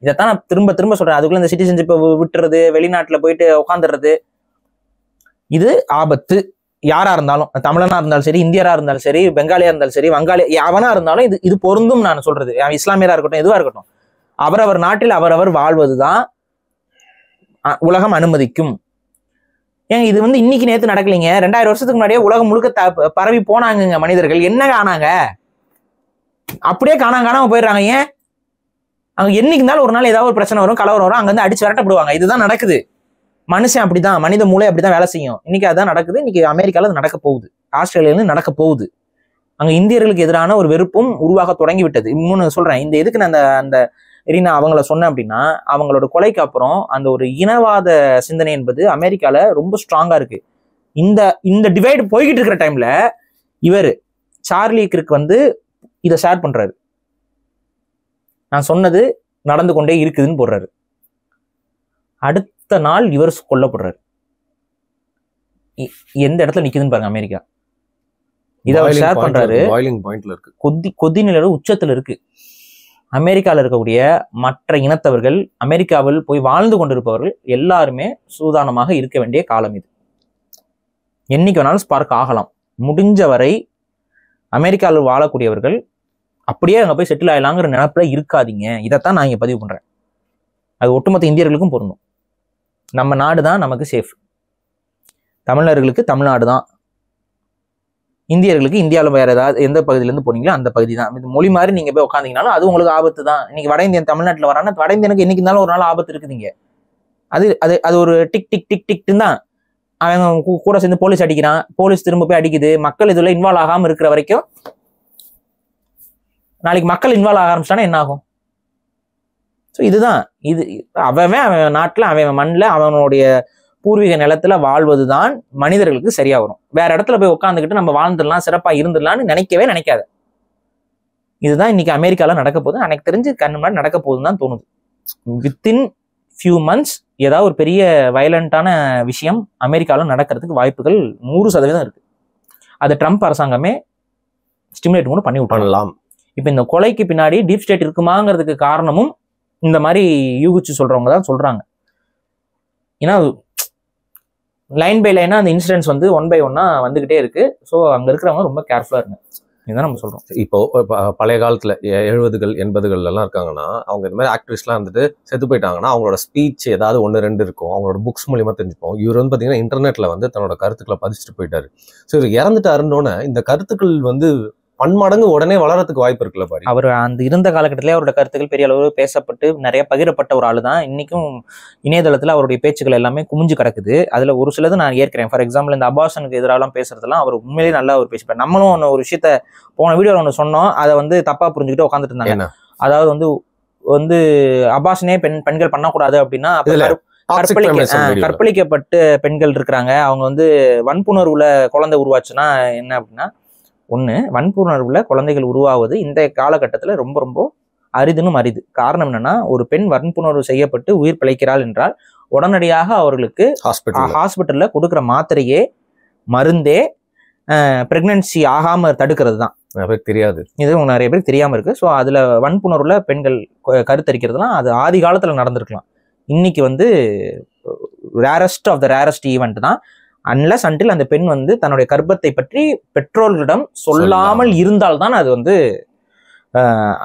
இதைத்தான் நான் திரும்ப திரும்ப சொல்றேன். அதுக்குள்ள இந்த சிட்டிசன்ஷிப்பை விட்டுறது, வெளிநாட்டுல போயிட்டு உட்காந்துடுறது, இது ஆபத்து. யாரா இருந்தாலும், தமிழனா இருந்தாலும் சரி, இந்தியரா இருந்தாலும் சரி, பெங்காலியா இருந்தாலும் சரி, வங்காளி அவனா இருந்தாலும் இது பொருந்தும். நான் சொல்றது இஸ்லாமியரா இருக்கட்டும், எதுவா இருக்கட்டும், அவரவர் நாட்டில் அவரவர் வாழ்வதுதான் உலகம் அனுமதிக்கும். ஏங்க இது வந்து இன்னைக்கு நேத்து நடக்கலைங்க, 2000 வருஷத்துக்கு முன்னாடியே உலகம் முழுக்க பரவி போனாங்க மனிதர்கள். என்ன காணாங்க, அப்படியே காணாம போயிடுறாங்க. ஏன்? அங்க என்னைக்கு இருந்தாலும் ஒரு நாள் ஏதாவது ஒரு பிரச்சனை வரும், கலவரம் வரும், அங்க வந்து அடிச்சு விரட்டப்படுவாங்க. இதுதான் நடக்குது. மனுஷன் அப்படிதான், மனித மூளை அப்படிதான் வேலை செய்யும். இன்னைக்கு அதான் நடக்குது. இன்னைக்கு அமெரிக்கால அது நடக்க போகுது, ஆஸ்திரேலியால நடக்க போகுது. அங்க இந்தியர்களுக்கு எதிரான ஒரு வெறுப்பும் உருவாக தொடங்கி விட்டது. இன்னொன்னு சொல்றேன், இந்த எதுக்கு நான் அந்த ரீனா அவங்கள சொன்னேன் அப்படின்னா, அவங்களோட கொலைக்கு அப்புறம் அந்த ஒரு இனவாத சிந்தனை என்பது அமெரிக்கால ரொம்ப ஸ்ட்ராங்கா இருக்கு. இந்த டிவைடு போய்கிட்டு இருக்கிற டைம்ல இவர் சார்லி கிர்க் வந்து இதை ஷேர் பண்றாரு. நான் சொன்னது நடந்து கொண்டே இருக்குதுன்னு போடுறாரு. அடுத்த நாள் இவர் கொல்லப்படுறாரு. எந்த இடத்துல நிக்குதுன்னு பாருங்க அமெரிக்கா. இதை அவர் ஷேர் பண்றாரு. பாயிலிங் பாயிண்ட்ல இருக்கு, கொதி நிலை உச்சத்துல இருக்கு. அமெரிக்காவில் இருக்கக்கூடிய மற்ற இனத்தவர்கள், அமெரிக்காவில் போய் வாழ்ந்து கொண்டிருப்பவர்கள் எல்லாருமே சூதானமாக இருக்க வேண்டிய காலம் இது. என்னைக்கு வேணாலும் ஸ்பார்க் ஆகலாம். முடிஞ்ச வரை அமெரிக்காவில் வாழக்கூடியவர்கள் அப்படியே அங்கே போய் செட்டில் ஆகலாங்கிற நினைப்புல இருக்காதீங்க. இதைத்தான் நான் இங்கே பதிவு பண்றேன். அது ஒட்டுமொத்த இந்தியர்களுக்கும் பொருந்தும். நம்ம நாடு தான் நமக்கு சேஃப். தமிழர்களுக்கு தமிழ்நாடு தான், இந்தியர்களுக்கு இந்தியாவில் வேற ஏதாவது எந்த பகுதியிலேருந்து போனீங்களோ அந்த பகுதி தான். இது மொழி மாதிரி நீங்க போய் உட்காந்தீங்கனாலும் அது உங்களுக்கு ஆபத்து தான். இன்னைக்கு வட இந்தியன் தமிழ்நாட்டில் வரானா வட இந்தியனுக்கு என்னைக்கு இருந்தாலும் ஒரு நாள் ஆபத்து இருக்குதுங்க. அது அது அது ஒரு டிக் டிக் டிக் டிக்னு தான். அவன் கூட சேர்ந்து போலீஸ் அடிக்கிறான், போலீஸ் திரும்ப போய் அடிக்குது. மக்கள் இதுல இன்வால்வ் ஆகாம இருக்கிற வரைக்கும், நாளைக்கு மக்கள் இன்வால்வ் ஆக ஆரம்பிச்சிட்டானா என்ன ஆகும்? ஸோ இதுதான் இது. அவன் நாட்டில் அவன் மண்ணில் அவனுடைய பூர்வீக நிலத்துல வாழ்வதுதான் மனிதர்களுக்கு சரியா வரும். வேற இடத்துல போய் உட்காந்துக்கிட்டு நம்ம வாழ்ந்துடலாம், சிறப்பா இருந்துடலாம்னு நினைக்கவே நினைக்காத. இதுதான் இன்னைக்கு அமெரிக்கால நடக்க போகுது. எனக்கு தெரிஞ்சு கண்ணு முன்னாடி நடக்க போகுதுன்னு தான் தோணுது. வித்தின் ஃபியூ மந்த்ஸ் ஏதாவது ஒரு பெரிய வயலண்டான விஷயம் அமெரிக்காவில் நடக்கிறதுக்கு வாய்ப்புகள் 100% இருக்கு. அது ட்ரம்ப் அரசாங்கமே ஸ்டிமுலேட் கூட பண்ணி விட்டுறலாம். இப்போ இந்த கொலைக்கு பின்னாடி டீப் ஸ்டேட் இருக்குமாங்கிறதுக்கு காரணமும் இந்த மாதிரி யூகிச்சு சொல்றவங்க தான் சொல்றாங்க. ஏன்னா லைன் பை லைனா அந்த இன்சிடென்ட்ஸ் வந்து 1 by 1 வந்துகிட்டே இருக்கு. ஸோ அங்க இருக்கிறவங்க ரொம்ப கேர்ஃபுல்லா இருங்க. இதுதான் நம்ம சொல்றோம். இப்போ பழைய காலத்துல 70கள் 80கள் எல்லாம் இருக்காங்கன்னா, அவங்க இந்த மாதிரி ஆக்டிவிஸ்ட்லாம் வந்துட்டு செத்து போயிட்டாங்கன்னா அவங்களோட ஸ்பீச் ஏதாவது 1 2 இருக்கும், அவங்களோட புக்ஸ் மூலியமா தெரிஞ்சுப்போம். இவர் வந்து பாத்தீங்கன்னா இன்டர்நெட்ல வந்து தன்னோட கருத்துக்களை பதிச்சுட்டு போயிட்டாரு. ஸோ இவர் இறந்துட்டாருன்னொன்னே இந்த கருத்துக்கள் வந்து பன்மடங்கு உடனே வளரத்துக்கு வாய்ப்பு இருக்குல்ல பாரு. அவர் அந்த இருந்த காலகட்டத்திலே அவரோட கருத்துக்கள் பெரிய அளவு பேசப்பட்டு நிறைய பகிரப்பட்ட ஒரு ஆளு தான். இன்னைக்கும் இணையதளத்துல அவருடைய பேச்சுக்கள் எல்லாமே குமிஞ்சு கிடக்குது. அதுல ஒரு சிலது நான் ஏற்கிறேன். ஃபார் எக்ஸாம்பிள் இந்த அபார்ஷனுக்கு எதிராலாம் பேசுறதெல்லாம் அவர் உண்மையிலேயே நல்லா அவர் பேசிப்பார். நம்மளும் ஒரு விஷயத்த போன வீடியோல ஒன்று சொன்னோம், அதை வந்து தப்பா புரிஞ்சுக்கிட்டு உட்காந்துட்டு இருந்தாங்க. அதாவது வந்து அபார்ஷனே பெண்கள் பண்ணக்கூடாது அப்படின்னா, கற்பழிக்கப்பட்டு பெண்கள் இருக்கிறாங்க, அவங்க வந்து வன்புணர்வுல குழந்தை உருவாச்சுன்னா என்ன அப்படின்னா, வன்புணர்வுல குழந்தைகள் உருவாவது இந்த காலகட்டத்துல ரொம்ப ரொம்ப அரிதுன்னு அரிது. காரணம் என்னன்னா, ஒரு பெண் வன்புணர்வு செய்யப்பட்டு உயிர் பிழைக்கிறாள் என்றால் உடனடியாக அவர்களுக்கு ஹாஸ்பிட்டல்ல கொடுக்குற மாத்திரையே மருந்தே பிரெக்னன்சி ஆகாம தடுக்கிறது தான். தெரியாது, இது நிறைய பேருக்கு தெரியாம இருக்கு. ஸோ அதுல வன்புணர்வுல பெண்கள் கருத்தரிக்கிறதுலாம் அது ஆதி காலத்துல நடந்திருக்கலாம். இன்னைக்கு வந்து rarest of the rarest event தான். அன்லஸ் அன்டில் அந்த பெண் வந்து தன்னுடைய கர்ப்பத்தை பற்றி பெற்றோர்களிடம் சொல்லாமல் இருந்தால்தான் அது வந்து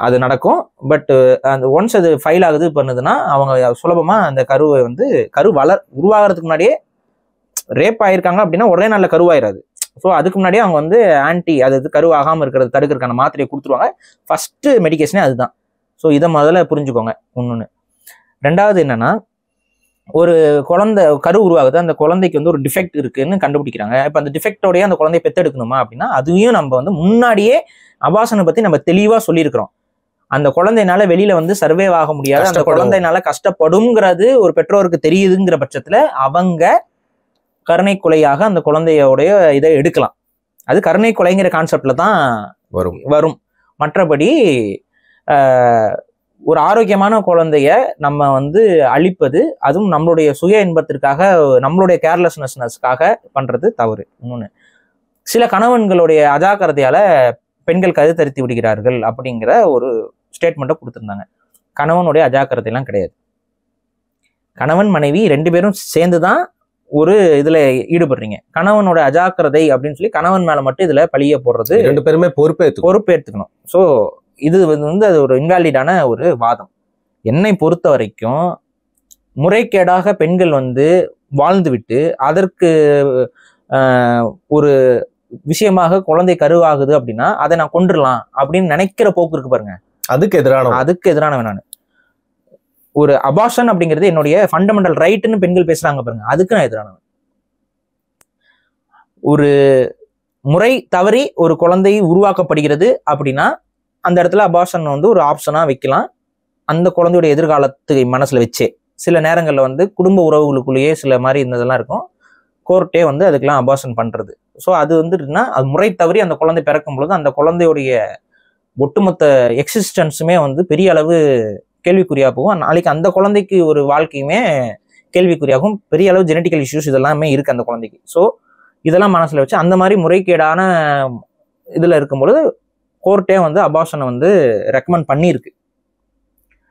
அது நடக்கும். பட் அந்த ஒன்ஸ் அது ஃபைல் ஆகுது பண்ணுதுன்னா அவங்க சுலபமா அந்த கருவை வந்து உருவாகிறதுக்கு முன்னாடியே ரேப் ஆயிருக்காங்க அப்படின்னா ஒரே நாள்ல கருவாயிராது. ஸோ அதுக்கு முன்னாடியே அவங்க வந்து அது கரு ஆகாம இருக்கிறது தடுக்கிறதுக்கான மாத்திரையை கொடுத்துருவாங்க. ஃபர்ஸ்ட் மெடிக்கேஷனே அதுதான். ஸோ இதை முதல்ல புரிஞ்சுக்கோங்க. ஒன்று. ரெண்டாவது என்னன்னா, ஒரு குழந்தை கரு உருவாகுது, அந்த குழந்தைக்கு வந்து ஒரு டிஃபெக்ட் இருக்குன்னு கண்டுபிடிக்கிறாங்க. இப்போ அந்த டிஃபெக்டோடய அந்த குழந்தைய பெத்தெடுக்கணுமா அப்படின்னா அதையும் நம்ம வந்து முன்னாடியே அபார்ஷனை பத்தி நம்ம தெளிவா சொல்லியிருக்கிறோம். அந்த குழந்தைனால வெளியில வந்து சர்வே ஆக முடியாது, அந்த குழந்தைனால கஷ்டப்படுங்கிறது ஒரு பெற்றோருக்கு தெரியுதுங்கிற பட்சத்துல அவங்க கருணை கொலையாக அந்த குழந்தையோடைய இதை எடுக்கலாம். அது கருணை கொலைங்கிற கான்செப்ட்ல தான் வரும். மற்றபடி ஒரு ஆரோக்கியமான குழந்தைய நம்ம வந்து அழிப்பது, அதுவும் நம்மளுடைய சுய இன்பத்திற்காக, நம்மளுடைய கேர்லெஸ்னஸ்க்காக பண்றது தவறு. இன்னொன்னு, சில கணவன்களுடைய அஜாக்கிரதையால பெண்கள் கருத்தரித்து விடுகிறார்கள் அப்படிங்கிற ஒரு ஸ்டேட்மெண்ட்டை கொடுத்துருந்தாங்க. கணவனுடைய அஜாக்கிரதையெல்லாம் கிடையாது. கணவன் மனைவி 2 பேரும் சேர்ந்துதான் ஒரு இதுல ஈடுபடுறீங்க. கணவனோட அஜாக்கிரதை அப்படின்னு சொல்லி கணவன் மேல மட்டும் இதுல பழிய போடுறது 2 பேருமே பொறுப்பேற்றுக்கணும். ஸோ இது வந்து அது ஒரு இன்வாலிடான ஒரு வாதம். என்னை பொறுத்த வரைக்கும் முறைகேடாக பெண்கள் வந்து வாழ்ந்துவிட்டு அதற்கு ஒரு விஷயமாக குழந்தை கருவாகுது அப்படின்னா அதை நான் கொண்டுடலாம் அப்படின்னு நினைக்கிற போக்கு இருக்கு பாருங்க, அதுக்கு எதிரானவன் நான். ஒரு அபார்ஷன் அப்படிங்கிறது என்னுடைய ஃபண்டமெண்டல் ரைட்னு பெண்கள் பேசுறாங்க பாருங்க, அதுக்கு நான் எதிரானவன். ஒரு முறை தவறி ஒரு குழந்தை உருவாக்கப்படுகிறது அப்படின்னா அந்த இடத்துல அபார்ஷன் வந்து ஒரு ஆப்ஷனா வைக்கலாம். அந்த குழந்தையோட எதிர்காலத்துக்கு மனசுல வச்சே சில நேரங்கள்ல வந்து குடும்ப உறவுகளுக்குள்ளேயே சில மாதிரி இருந்ததெல்லாம் இருக்கும். கோர்ட்டே வந்து அதுக்கெல்லாம் அபார்ஷன் பண்றது. ஸோ அது வந்துட்டுன்னா அது முறை தவறி அந்த குழந்தை பிறக்கும் பொழுது அந்த குழந்தையுடைய ஒட்டுமொத்த எக்ஸிஸ்டன்ஸுமே வந்து பெரிய அளவு கேள்விக்குறியா போகும். நாளைக்கு அந்த குழந்தைக்கு ஒரு வாழ்க்கையுமே கேள்விக்குறியாகும். பெரிய அளவு ஜெனட்டிக்கல் இஷ்யூஸ் இதெல்லாமே இருக்கு அந்த குழந்தைக்கு. ஸோ இதெல்லாம் மனசுல வச்சு அந்த மாதிரி முறைகேடான இதில் இருக்கும்பொழுது கோர்ட்டே வந்து அபார்ஷனை வந்து ரெக்கமெண்ட் பண்ணியிருக்கு.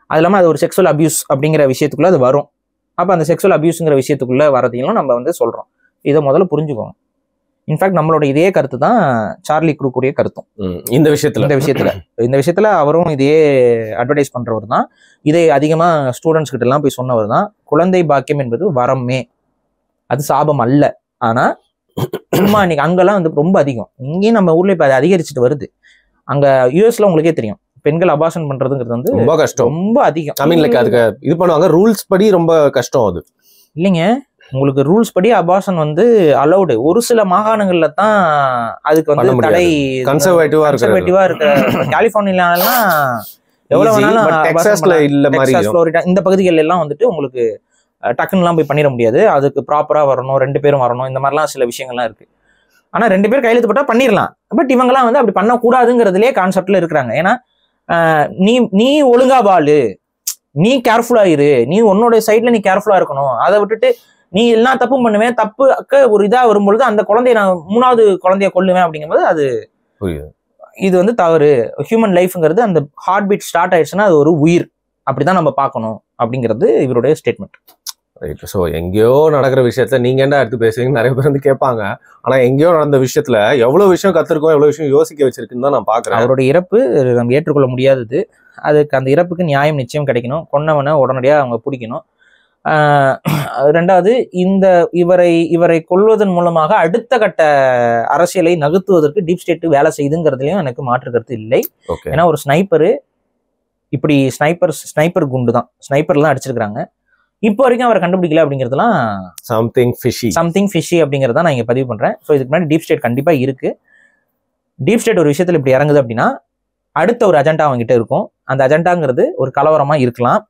அது இல்லாமல் அது ஒரு செக்ஸுவல் அபியூஸ் அப்படிங்கிற விஷயத்துக்குள்ள அது வரும். அப்போ அந்த செக்ஸுவல் அபியூஸுங்கிற விஷயத்துக்குள்ள வரதையும் நம்ம வந்து சொல்கிறோம். இதை முதல்ல புரிஞ்சுக்கோங்க. இன்ஃபேக்ட் நம்மளோட இதே கருத்து தான் சார்லி க்ரூக்குடைய கருத்தும் இந்த விஷயத்துல அவரும் இதையே அட்வர்டைஸ் பண்றவர் தான். இதை அதிகமாக ஸ்டூடெண்ட்ஸ் கிட்ட எல்லாம் போய் சொன்னவர் தான். குழந்தை பாக்கியம் என்பது வரமே, அது சாபம் அல்ல. ஆனா சும்மா இன்னைக்கு அங்கெல்லாம் வந்து ரொம்ப அதிகம். இங்கேயும் நம்ம ஊர்ல இப்ப அது அதிகரிச்சுட்டு வருது. அங்க யூஎஸ்ல உங்களுக்கே தெரியும், பெண்கள் அபார்ஷன் பண்றதுங்கிறது வந்து ரொம்ப கஷ்டம், ரொம்ப அதிகம். ஐ மீன் லைக் அதுக்கு இது பண்ணுவாங்க, ரூல்ஸ் படி ரொம்ப கஷ்டம். அது இல்லைங்க, உங்களுக்கு ரூல்ஸ் படி அபார்ஷன் வந்து அலௌடு. ஒரு சில மாகாணங்கள்ல தான் அதுக்கு வந்து தடை, கன்சர்வேட்டிவா இருக்க. கலிபோர்னியாலாம் எவ்வளவு வேணாலும், டெக்சாஸ்ல இல்ல மாதிரி, ஃப்ளோரிடா இந்த பகுதிகள் எல்லாம் வந்துட்டு உங்களுக்கு டக்குன்னுலாம் போய் பண்ணிட முடியாது. அதுக்கு ப்ராப்பரா வரணும், 2 பேரும் வரணும், இந்த மாதிரிலாம் சில விஷயங்கள்லாம் இருக்கு. ஆனா 2 பேர் கையெழுத்து போட்டா பண்ணிடலாம். பட் இவங்கெல்லாம் வந்து அப்படி பண்ணக்கூடாதுங்கிறதுலேயே கான்செப்ட்ல இருக்கிறாங்க. ஏன்னா நீ ஒழுங்கா வாழு, நீ கேர்ஃபுல்லா இரு, நீ உன்னோட சைட்ல நீ கேர்ஃபுல்லா இருக்கணும். அதை விட்டுட்டு நீ எல்லாம் தப்பும் பண்ணுவேன், தப்புக்கு ஒரு இதா வரும்பொழுது அந்த குழந்தைய நான் 3வது குழந்தைய கொல்லுவேன் அப்படிங்கும்போது அது இது வந்து தவறு. ஹியூமன் லைஃப்ங்கிறது அந்த ஹார்ட் பீட் ஸ்டார்ட் ஆயிடுச்சுன்னா அது ஒரு உயிர், அப்படிதான் நம்ம பார்க்கணும் அப்படிங்கிறது இவருடைய ஸ்டேட்மெண்ட். ரைட். ஸோ எங்கேயோ நடக்கிற விஷயத்துல நீங்க என்ன எடுத்து பேசுவீங்க நிறைய பேர் வந்து கேட்பாங்க. ஆனா எங்கேயோ நடந்த விஷயத்துல எவ்வளவு விஷயம் கத்திருக்கோம், எவ்வளவு விஷயம் யோசிக்க வச்சிருக்குன்னு தான் நான் பாக்குறேன். அவருடைய இறப்பு நம்ம ஏற்றுக்கொள்ள முடியாதது. அதுக்கு அந்த இறப்புக்கு நியாயம் நிச்சயம் கிடைக்கணும். கொன்னவனை உடனடியா அவங்க பிடிக்கணும். 2வது, இவரை கொல்வதன் மூலமாக அடுத்த கட்ட அரசியலை நகர்த்துவதற்கு டீப் ஸ்டேட் வேலை செய்துங்கிறதுலயும் எனக்கு மாற்று கருத்து இல்லை. ஏன்னா ஒரு ஸ்னைப்பரு இப்படி ஸ்னைப்பர் குண்டு தான், ஸ்னைப்பர்லாம் அடிச்சிருக்காங்க. இப்போ வரைக்கும் அவரை கண்டுபிடிக்கல அப்படிங்கிறதுலாம் சம்திங் ஃபிஷி அப்படிங்கிறத நான் இங்க பதிவு பண்றேன். ஸோ இதுக்கு முன்னாடி டீப் ஸ்டேட் கண்டிப்பா இருக்கு. டீப் ஸ்டேட் ஒரு விஷயத்துல இப்படி இறங்குது அப்படின்னா அடுத்த ஒரு அஜெண்டா அவங்ககிட்ட இருக்கும். அந்த அஜெண்டாங்கிறது ஒரு கலவரமா இருக்கலாம்.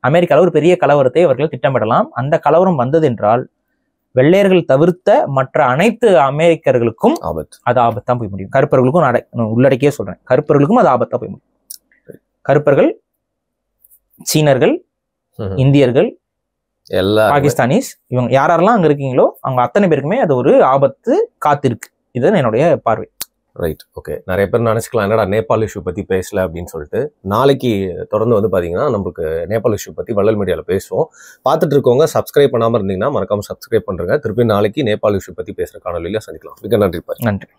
அமெரிக்காவில் ஒரு பெரிய கலவரத்தை அவர்கள் திட்டமிடலாம். அந்த கலவரம் வந்தது என்றால் வெள்ளையர்கள் தவிர்த்த மற்ற அனைத்து அமெரிக்கர்களுக்கும் அது ஆபத்தான் போய் முடியும். கருப்பர்களுக்கும் உள்ளடக்கியே சொல்றேன், கருப்பர்களுக்கும் அது ஆபத்தா போய் முடியும். கருப்பர்கள், சீனர்கள், இந்தியர்கள், பாகிஸ்தானிஸ், இவங்க யாரெல்லாம் அங்க இருக்கீங்களோ அவங்க அத்தனை பேருக்குமே அது ஒரு ஆபத்து காத்திருக்கு. இதுதான் என்னுடைய பார்வை. ரைட். ஓகே. நிறைய பேர் நினைச்சுக்கலாம் என்னடா நேபாள் இஷ்யூ பத்தி பேசல அப்படின்னு சொல்லிட்டு. நாளைக்கு தொடர்ந்து வந்து பாத்தீங்கன்னா நம்மளுக்கு நேபாள் இஷ்யூ பத்தி வள்ளல் மீடியால பேசுவோம். பார்த்துட்டு இருக்கவங்க சப்ஸ்கிரைப் பண்ணாம இருந்தீங்கன்னா மறக்காம சப்ஸ்கிரைப் பண்றேங்க. திருப்பி நாளைக்கு நேபாள் இஷ்யூ பத்தி பேசுற காணொலியில சந்திக்கலாம். மிக நன்றி. நன்றி.